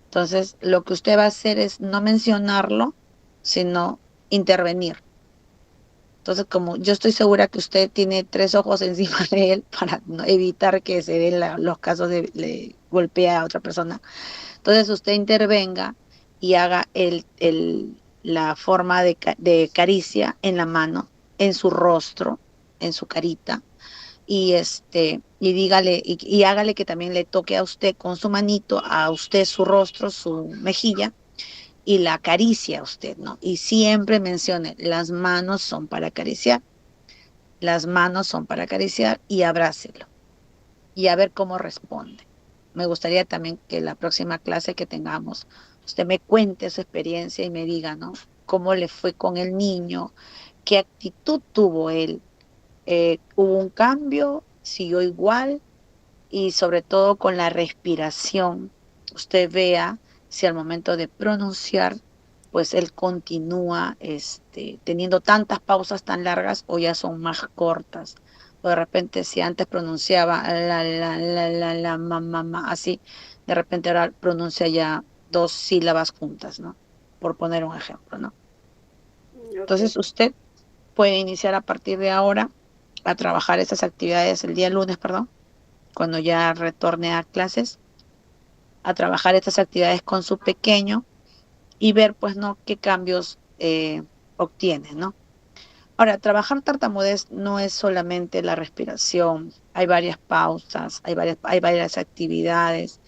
Entonces, lo que usted va a hacer es no mencionarlo, sino intervenir. Entonces, como yo estoy segura que usted tiene 3 ojos encima de él para evitar que se den los casos de golpea a otra persona, entonces usted intervenga y haga la forma de caricia en la mano, en su rostro, en su carita, y dígale, y hágale que también le toque a usted con su manito, a usted su rostro, su mejilla, y la acaricia a usted, ¿no? Y siempre mencione, las manos son para acariciar, las manos son para acariciar y abrácelo, y a ver cómo responde. Me gustaría también que la próxima clase que tengamos, usted me cuente su experiencia y me diga, ¿no? Cómo le fue con el niño, qué actitud tuvo él, hubo un cambio, siguió igual y sobre todo con la respiración. Usted vea si al momento de pronunciar, pues él continúa teniendo tantas pausas tan largas o ya son más cortas. O de repente si antes pronunciaba la, ma, así, de repente ahora pronuncia ya 2 sílabas juntas, ¿no? Por poner un ejemplo, ¿no? ok. Entonces usted puede iniciar a partir de ahora a trabajar esas actividades el día lunes, perdón, cuando ya retorne a clases, a trabajar estas actividades con su pequeño y ver, pues, ¿no? Qué cambios obtiene, ¿no? Ahora, trabajar tartamudez no es solamente la respiración, hay varias pausas, hay varias actividades,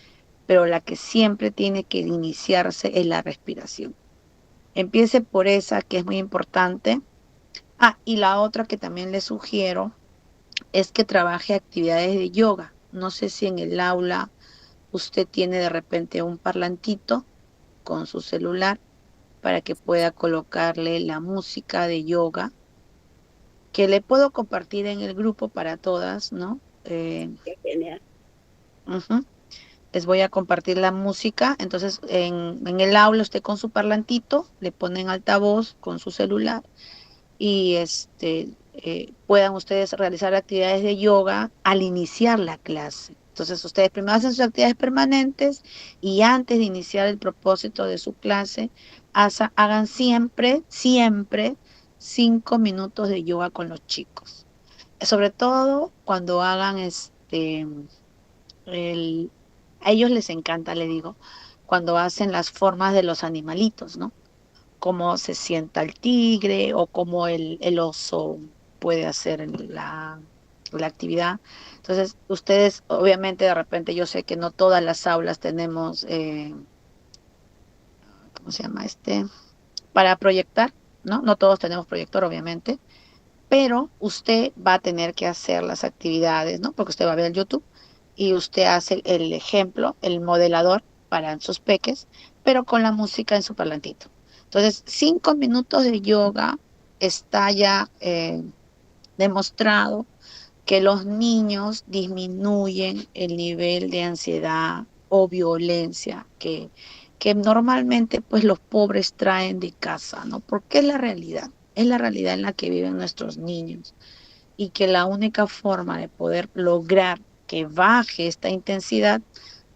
pero la que siempre tiene que iniciarse es la respiración. Empiece por esa que es muy importante. Ah, y la otra que también le sugiero es que trabaje actividades de yoga. No sé si en el aula usted tiene de repente un parlantito con su celular para que pueda colocarle la música de yoga, que le puedo compartir en el grupo para todas, ¿no? Qué genial. Ujú. Les voy a compartir la música. Entonces, en el aula, usted con su parlantito, le pone en altavoz con su celular y puedan ustedes realizar actividades de yoga al iniciar la clase. Entonces, ustedes primero hacen sus actividades permanentes y antes de iniciar el propósito de su clase, hagan siempre, siempre 5 minutos de yoga con los chicos. sobre todo cuando hagan a ellos les encanta, le digo, cuando hacen las formas de los animalitos, ¿no? Cómo se sienta el tigre o cómo el oso puede hacer la actividad. Entonces, ustedes, obviamente, de repente, yo sé que no todas las aulas tenemos, ¿cómo se llama? Para proyectar, ¿no? No todos tenemos proyector, obviamente, pero usted va a tener que hacer las actividades, ¿no? Porque usted va a ver el YouTube y usted hace el ejemplo, el modelador para sus peques, pero con la música en su parlantito. Entonces, 5 minutos de yoga está ya demostrado que los niños disminuyen el nivel de ansiedad o violencia que normalmente pues los pobres traen de casa, ¿no? Porque es la realidad en la que viven nuestros niños y que la única forma de poder lograr que baje esta intensidad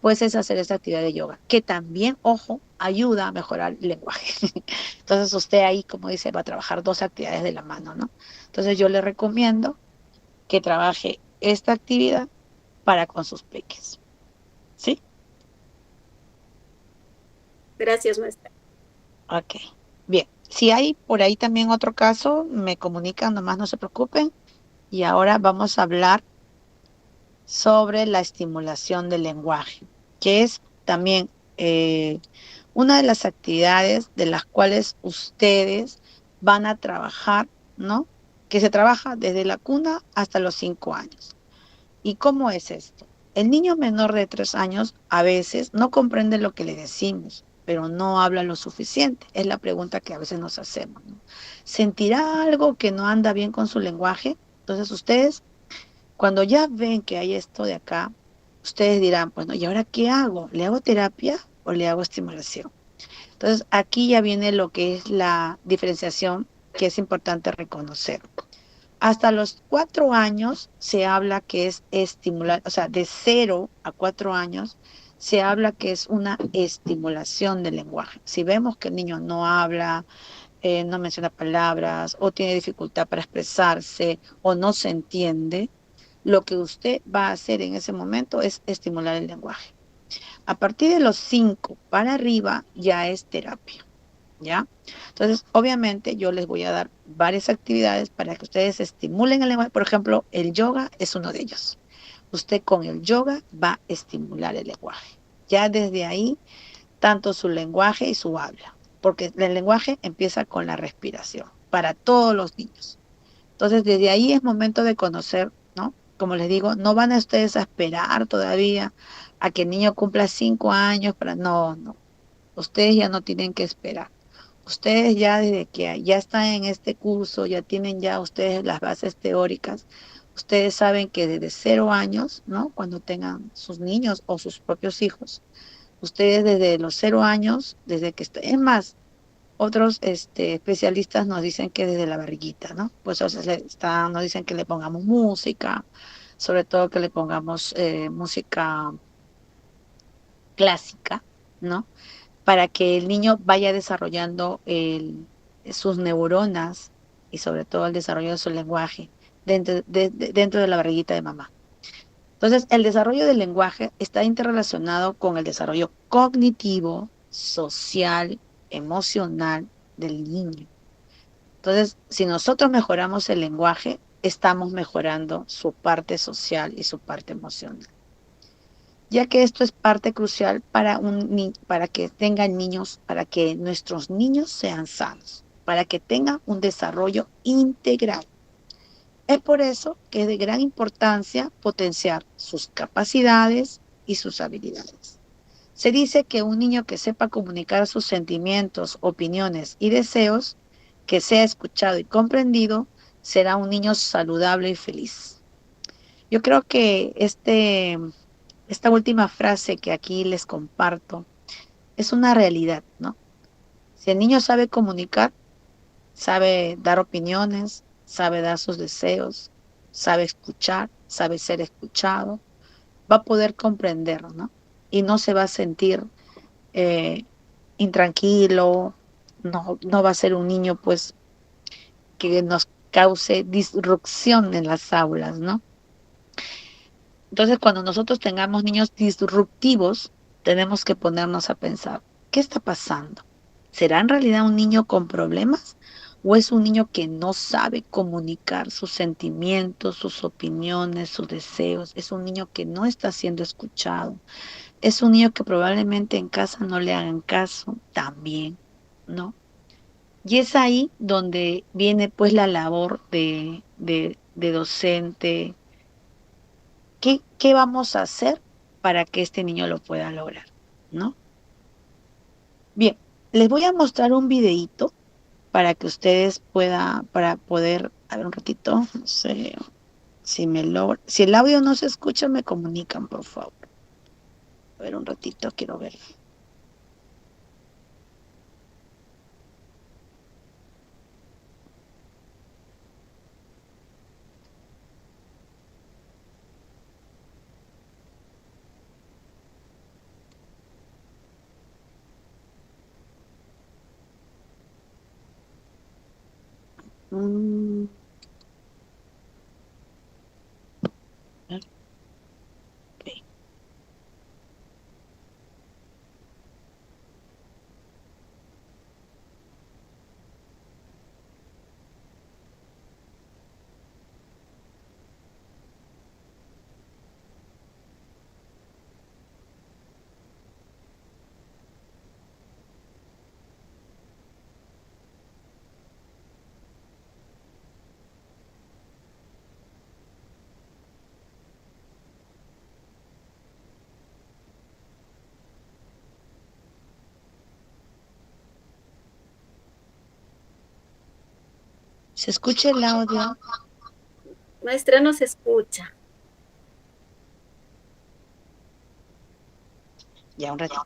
pues es hacer esta actividad de yoga, que también, ojo, ayuda a mejorar el lenguaje. Entonces usted ahí, como dice, va a trabajar dos actividades de la mano, ¿no? Entonces yo le recomiendo que trabaje esta actividad para con sus peques. ¿Sí? Gracias, maestra. Ok. Bien. Si hay por ahí también otro caso, me comunican, nomás no se preocupen. Y ahora vamos a hablar sobre la estimulación del lenguaje, que es también una de las actividades de las cuales ustedes van a trabajar, ¿no? Que se trabaja desde la cuna hasta los 5 años. ¿Y cómo es esto? El niño menor de 3 años a veces no comprende lo que le decimos, pero no habla lo suficiente. Es la pregunta que a veces nos hacemos, ¿no? ¿Sentirá algo que no anda bien con su lenguaje? Entonces ustedes, cuando ya ven que hay esto de acá, ustedes dirán, bueno, ¿y ahora qué hago? ¿Le hago terapia o le hago estimulación? Entonces aquí ya viene lo que es la diferenciación que es importante reconocer. Hasta los 4 años se habla que es estimular, o sea, de 0 a 4 años se habla que es una estimulación del lenguaje. Si vemos que el niño no habla, no menciona palabras o tiene dificultad para expresarse o no se entiende, lo que usted va a hacer en ese momento es estimular el lenguaje. A partir de los 5 para arriba ya es terapia. ¿Ya? Entonces, obviamente, yo les voy a dar varias actividades para que ustedes estimulen el lenguaje. Por ejemplo, el yoga es uno de ellos. Usted con el yoga va a estimular el lenguaje. Ya desde ahí, tanto su lenguaje y su habla. Porque el lenguaje empieza con la respiración para todos los niños. Entonces, desde ahí es momento de conocer, ¿no? Como les digo, no van a ustedes a esperar todavía a que el niño cumpla 5 años para... No, no. Ustedes ya no tienen que esperar. Ustedes ya desde que ya están en este curso, ya tienen ya ustedes las bases teóricas, ustedes saben que desde 0 años, ¿no? Cuando tengan sus niños o sus propios hijos, ustedes desde los 0 años, desde que es más, otros especialistas nos dicen que desde la barriguita, ¿no? Pues o sea, nos dicen que le pongamos música, sobre todo que le pongamos música clásica, ¿no? Para que el niño vaya desarrollando sus neuronas y sobre todo el desarrollo de su lenguaje dentro de la barriguita de mamá. Entonces, el desarrollo del lenguaje está interrelacionado con el desarrollo cognitivo, social, emocional del niño. Entonces, si nosotros mejoramos el lenguaje, estamos mejorando su parte social y su parte emocional, ya que esto es parte crucial para que tengan niños, para que nuestros niños sean sanos, para que tengan un desarrollo integral. Es por eso que es de gran importancia potenciar sus capacidades y sus habilidades. Se dice que un niño que sepa comunicar sus sentimientos, opiniones y deseos, que sea escuchado y comprendido, será un niño saludable y feliz. Yo creo que esta última frase que aquí les comparto es una realidad, ¿no? Si el niño sabe comunicar, sabe dar opiniones, sabe dar sus deseos, sabe escuchar, sabe ser escuchado, va a poder comprender, ¿no? Y no se va a sentir intranquilo, no va a ser un niño, pues, que cause disrupción en las aulas, ¿no? Entonces, cuando nosotros tengamos niños disruptivos, tenemos que ponernos a pensar, ¿qué está pasando? ¿Será en realidad un niño con problemas o es un niño que no sabe comunicar sus sentimientos, sus opiniones, sus deseos? Es un niño que no está siendo escuchado. Es un niño que probablemente en casa no le hagan caso también, ¿no? Y es ahí donde viene pues la labor de docente. ¿Qué vamos a hacer para que este niño lo pueda lograr? ¿No? Bien, les voy a mostrar un videíto para que ustedes para poder, a ver un ratito, no sé si el audio no se escucha, me comunican, por favor. A ver un ratito, quiero ver. Mm, a ver, ok. ¿Se escucha el audio? Maestra, no se escucha. Ya un ratito.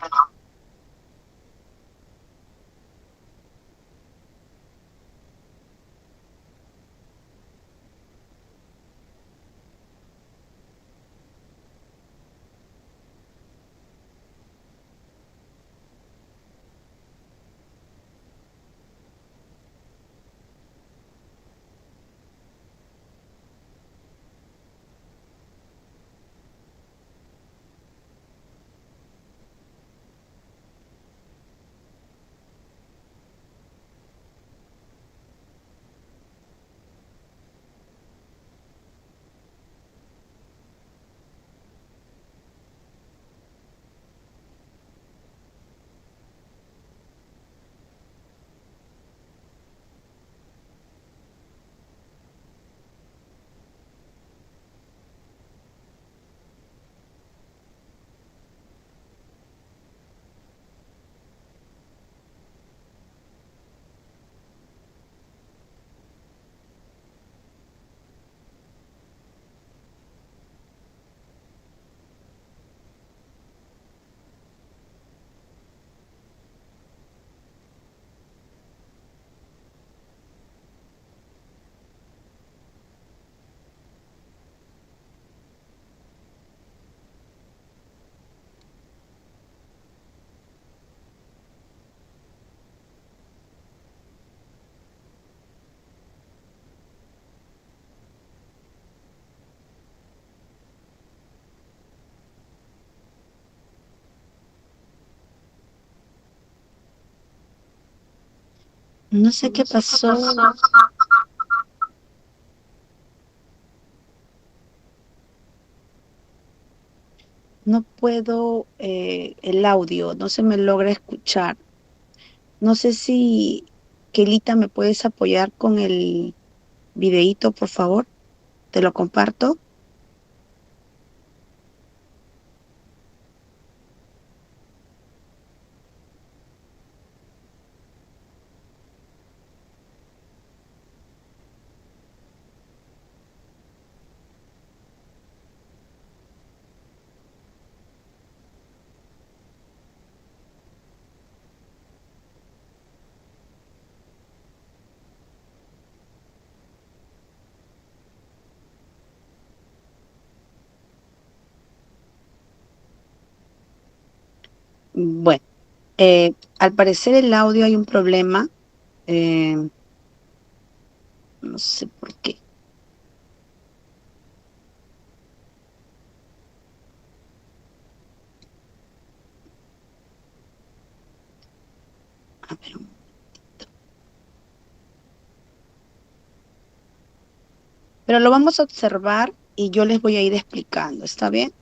No sé qué pasó. No puedo, el audio, no se me logra escuchar. No sé si, Kelita, ¿me puedes apoyar con el videíto, por favor? Te lo comparto. Bueno, al parecer el audio hay un problema. No sé por qué. A ver, un momentito. Pero lo vamos a observar y yo les voy a ir explicando, ¿está bien?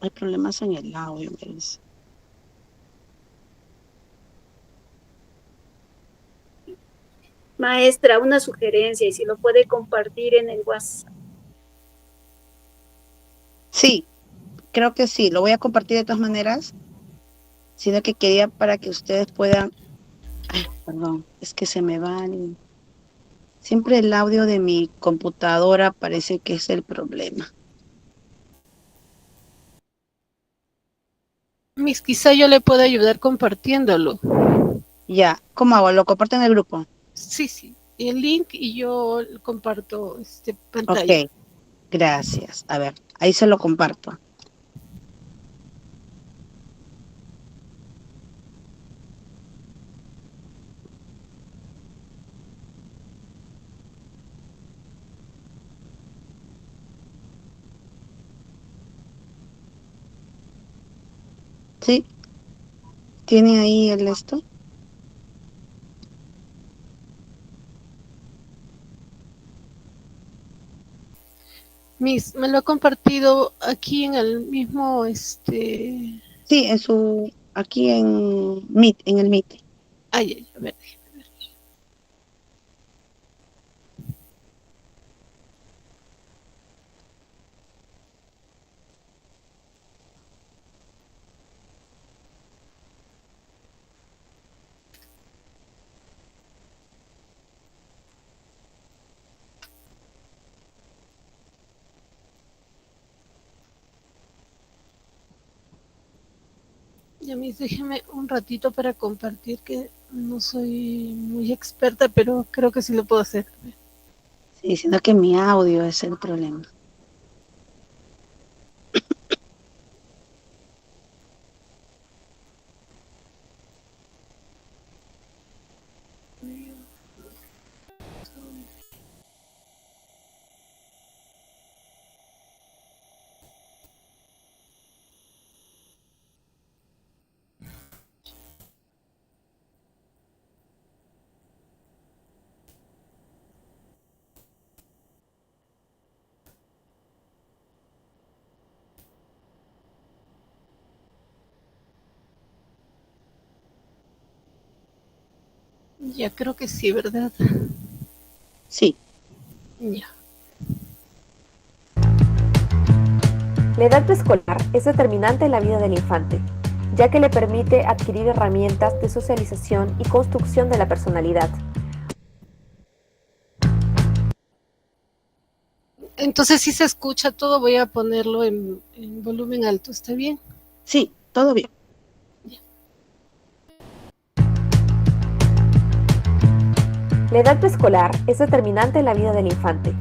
Hay problemas en el audio, me dice. Maestra, una sugerencia y si lo puede compartir en el WhatsApp. Sí, creo que sí, lo voy a compartir de todas maneras, sino que quería para que ustedes puedan... Ay, perdón, es que se me va siempre el audio de mi computadora parece que es el problema. Miss, quizá yo le pueda ayudar compartiéndolo. Ya, ¿cómo hago? ¿Lo comparto en el grupo? Sí, sí. El link y yo comparto pantalla. Ok, gracias. A ver, ahí se lo comparto. ¿Sí? ¿Tiene ahí el esto? Miss, me lo ha compartido aquí en el mismo, Sí, aquí en Meet, en el Meet. Ay, a ver. Ya, Miss, déjeme un ratito para compartir, que no soy muy experta, pero creo que sí lo puedo hacer. Sí, sino que mi audio es el problema. Ya, creo que sí, ¿verdad? Sí. Ya. La edad preescolar es determinante en la vida del infante, ya que le permite adquirir herramientas de socialización y construcción de la personalidad. Entonces sí se escucha todo, voy a ponerlo en volumen alto, ¿está bien? Sí, todo bien. La edad preescolar es determinante en la vida del infante,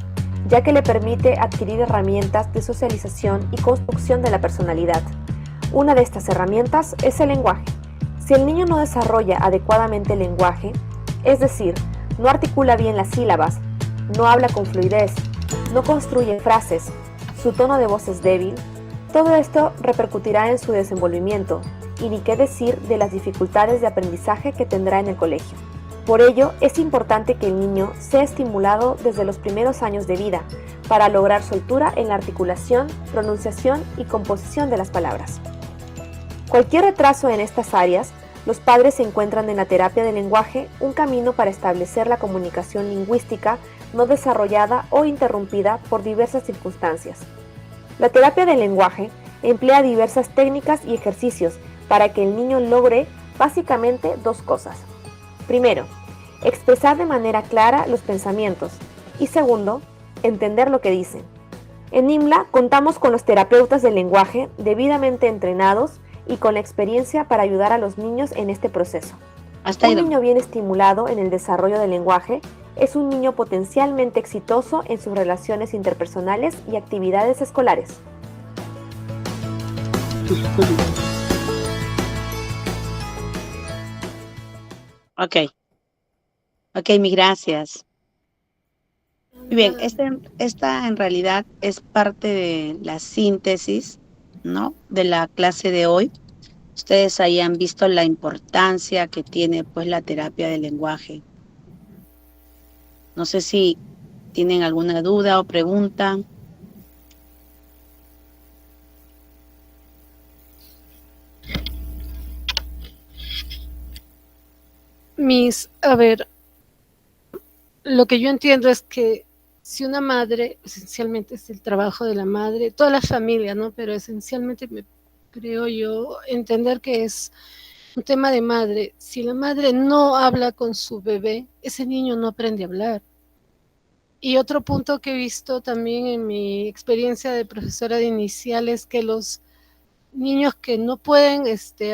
ya que le permite adquirir herramientas de socialización y construcción de la personalidad. Una de estas herramientas es el lenguaje. Si el niño no desarrolla adecuadamente el lenguaje, es decir, no articula bien las sílabas, no habla con fluidez, no construye frases, su tono de voz es débil, todo esto repercutirá en su desenvolvimiento, y ni qué decir de las dificultades de aprendizaje que tendrá en el colegio. Por ello, es importante que el niño sea estimulado desde los primeros años de vida para lograr soltura en la articulación, pronunciación y composición de las palabras. Cualquier retraso en estas áreas, los padres encuentran en la terapia del lenguaje un camino para establecer la comunicación lingüística no desarrollada o interrumpida por diversas circunstancias. La terapia del lenguaje emplea diversas técnicas y ejercicios para que el niño logre básicamente dos cosas. Primero, expresar de manera clara los pensamientos y segundo, entender lo que dicen. En IMLA contamos con los terapeutas del lenguaje debidamente entrenados y con la experiencia para ayudar a los niños en este proceso. Hasta ahí, Un don. niño bien estimulado en el desarrollo del lenguaje es un niño potencialmente exitoso en sus relaciones interpersonales y actividades escolares. Ok, ok, mis gracias. Muy bien, esta en realidad es parte de la síntesis, ¿no? De la clase de hoy. Ustedes ahí han visto la importancia que tiene pues la terapia del lenguaje. No sé si tienen alguna duda o pregunta. A ver, lo que yo entiendo es que si una madre, esencialmente es el trabajo de la madre, toda la familia, ¿no? Pero esencialmente creo yo entender que es un tema de madre. Si la madre no habla con su bebé, ese niño no aprende a hablar. Y otro punto que he visto también en mi experiencia de profesora de inicial es que los niños que no pueden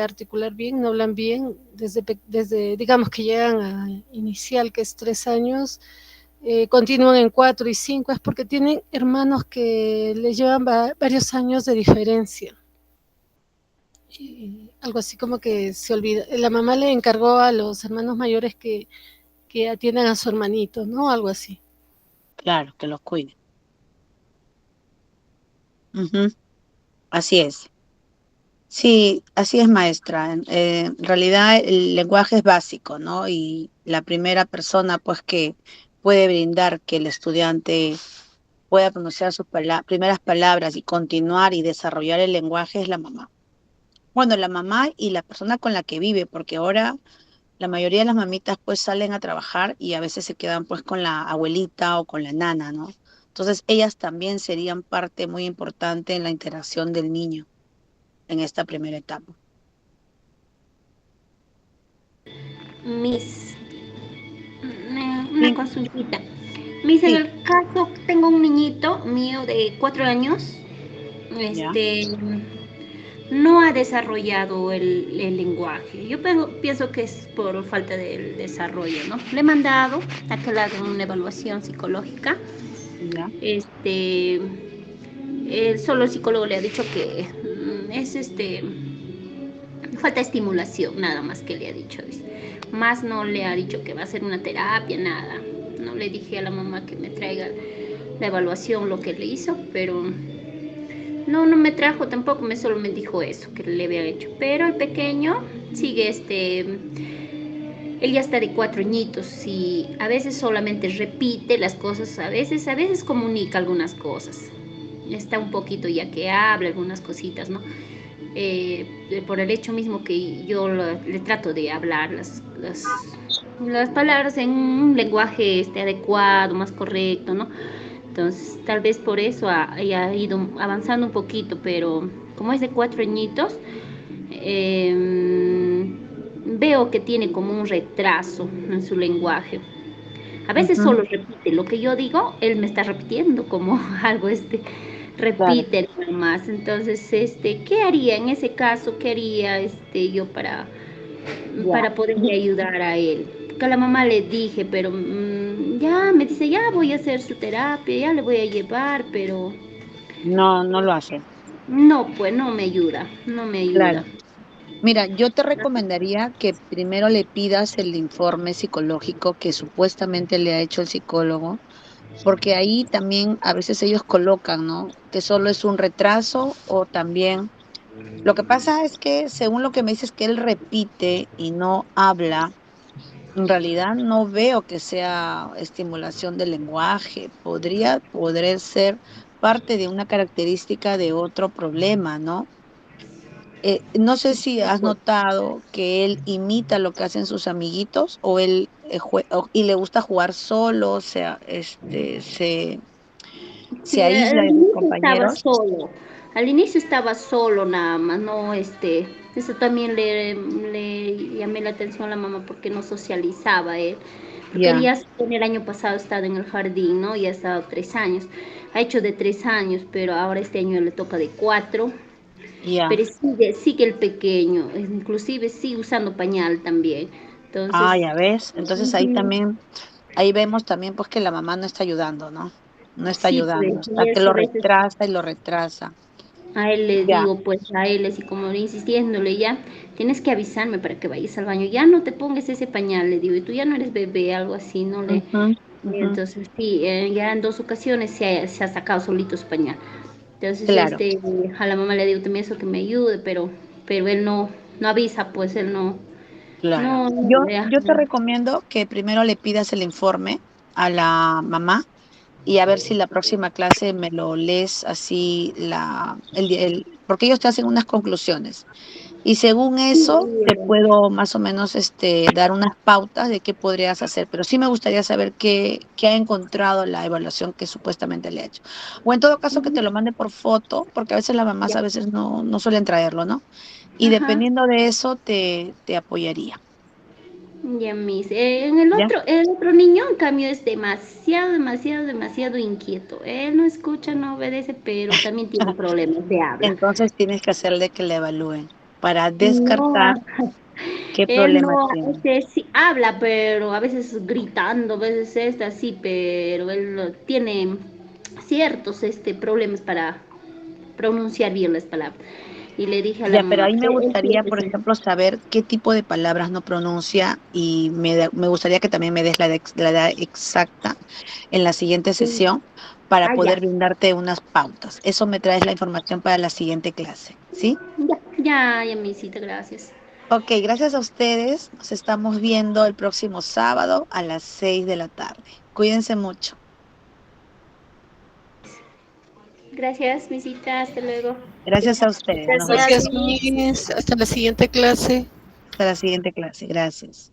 articular bien, no hablan bien, desde digamos que llegan a inicial, que es 3 años, continúan en 4 y 5, es porque tienen hermanos que les llevan varios años de diferencia. Algo así como que se olvida. La mamá le encargó a los hermanos mayores que atiendan a su hermanito, ¿no? Algo así. Claro, que los cuiden. Ujú, así es. Sí, así es, maestra. En realidad el lenguaje es básico, ¿no? Y la primera persona, pues, que puede brindar que el estudiante pueda pronunciar sus primeras palabras y continuar y desarrollar el lenguaje es la mamá. Bueno, la mamá y la persona con la que vive, porque ahora la mayoría de las mamitas pues salen a trabajar y a veces se quedan pues con la abuelita o con la nana, ¿no? Entonces ellas también serían parte muy importante en la interacción del niño en esta primera etapa. Miss, una Sí, consultita. Miss, en sí, el caso, tengo un niñito mío de 4 años, ya, este, no ha desarrollado el lenguaje. Yo pienso que es por falta del desarrollo, ¿no? Le he mandado a que le hagan una evaluación psicológica. ya. Solo el psicólogo le ha dicho que es falta estimulación, nada más que le ha dicho. Más no le ha dicho que va a hacer una terapia, nada. No le dije a la mamá que me traiga la evaluación, lo que le hizo, pero no me trajo tampoco, solo me dijo eso, que le había hecho. Pero el pequeño sigue él ya está de 4 añitos y a veces solamente repite las cosas, a veces comunica algunas cosas. Está un poquito ya que habla algunas cositas, ¿no? Por el hecho mismo que yo le trato de hablar las palabras en un lenguaje adecuado, más correcto, ¿no? Entonces, tal vez por eso ha ido avanzando un poquito, pero como es de 4 añitos, veo que tiene como un retraso en su lenguaje. A veces Ujú, solo repite lo que yo digo, él me está repitiendo como algo claro. repite nada más. Entonces, ¿qué haría en ese caso? ¿Qué haría yo Ya. para poderle ayudar a él? Que a la mamá le dije, pero ya me dice, ya voy a hacer su terapia, ya le voy a llevar, pero No, no lo hace. no, pues no me ayuda, no me ayuda. Claro. Mira, yo te recomendaría que primero le pidas el informe psicológico que supuestamente le ha hecho el psicólogo, porque ahí también a veces ellos colocan, ¿no? Que solo es un retraso o también. Lo que pasa es que según lo que me dices que él repite y no habla, en realidad no veo que sea estimulación del lenguaje. Podría ser parte de una característica de otro problema, ¿no? No sé si has Pues, notado que él imita lo que hacen sus amiguitos o él y le gusta jugar solo, o sea, se sí, aísla al de sus inicio estaba compañeros. solo, nada más, no, eso también le llamé la atención a la mamá porque no socializaba él, porque él Ya, ya en el año pasado estaba en el jardín, ¿no? Ya ha estado 3 años, ha hecho de 3 años, pero ahora este año le toca de 4, ya. pero sigue el pequeño, inclusive sigue usando pañal también. Entonces, Ya ves. Entonces ahí ujú, también, ahí vemos también pues que la mamá no está ayudando, ¿no? No está sí, pues, ayudando, y está que eso lo a veces retrasa y lo retrasa. a él le Ya. digo, pues a él así como insistiéndole, ya, tienes que avisarme para que vayas al baño, ya no te pongas ese pañal, le digo, y tú ya no eres bebé, algo así, ¿no? Ujú, ujú. Entonces sí, ya en 2 ocasiones se ha sacado solito su pañal. Entonces, Claro, a la mamá le digo también eso que me ayude, pero él no avisa, pues él no, claro. no, Yo te recomiendo que primero le pidas el informe a la mamá y a ver si la próxima clase me lo lees así, porque ellos te hacen unas conclusiones. Y según eso, te puedo más o menos dar unas pautas de qué podrías hacer. Pero sí me gustaría saber qué ha encontrado la evaluación que supuestamente le ha hecho. O en todo caso, que te lo mande por foto, porque a veces las mamás ya, a veces no suelen traerlo, ¿no? Y ajá. dependiendo de eso, te apoyaría. Ya mis, en el ¿Ya? otro niño, en cambio, es demasiado, demasiado, demasiado inquieto. Él no escucha, no obedece, pero también tiene problemas de habla. Entonces tienes que hacerle que le evalúen para No, descartar qué él problema no, tiene. sí habla, pero a veces gritando, a veces está así, pero él tiene ciertos problemas para pronunciar bien las palabras. Y le dije a la Ya, pero mamá, ahí me él gustaría, siempre por se... ejemplo, saber qué tipo de palabras no pronuncia y me gustaría que también me des la edad exacta en la siguiente sesión para Ah, ya, poder brindarte unas pautas. Eso me traes la información para la siguiente clase, ¿sí? ya, misita, gracias. Ok, gracias a ustedes. Nos estamos viendo el próximo sábado a las 6 de la tarde. Cuídense mucho. Gracias, misita, hasta luego. Gracias a ustedes. Nos vemos. Gracias, Gracias, Miss. Miss. Hasta la siguiente clase. Hasta la siguiente clase. Gracias.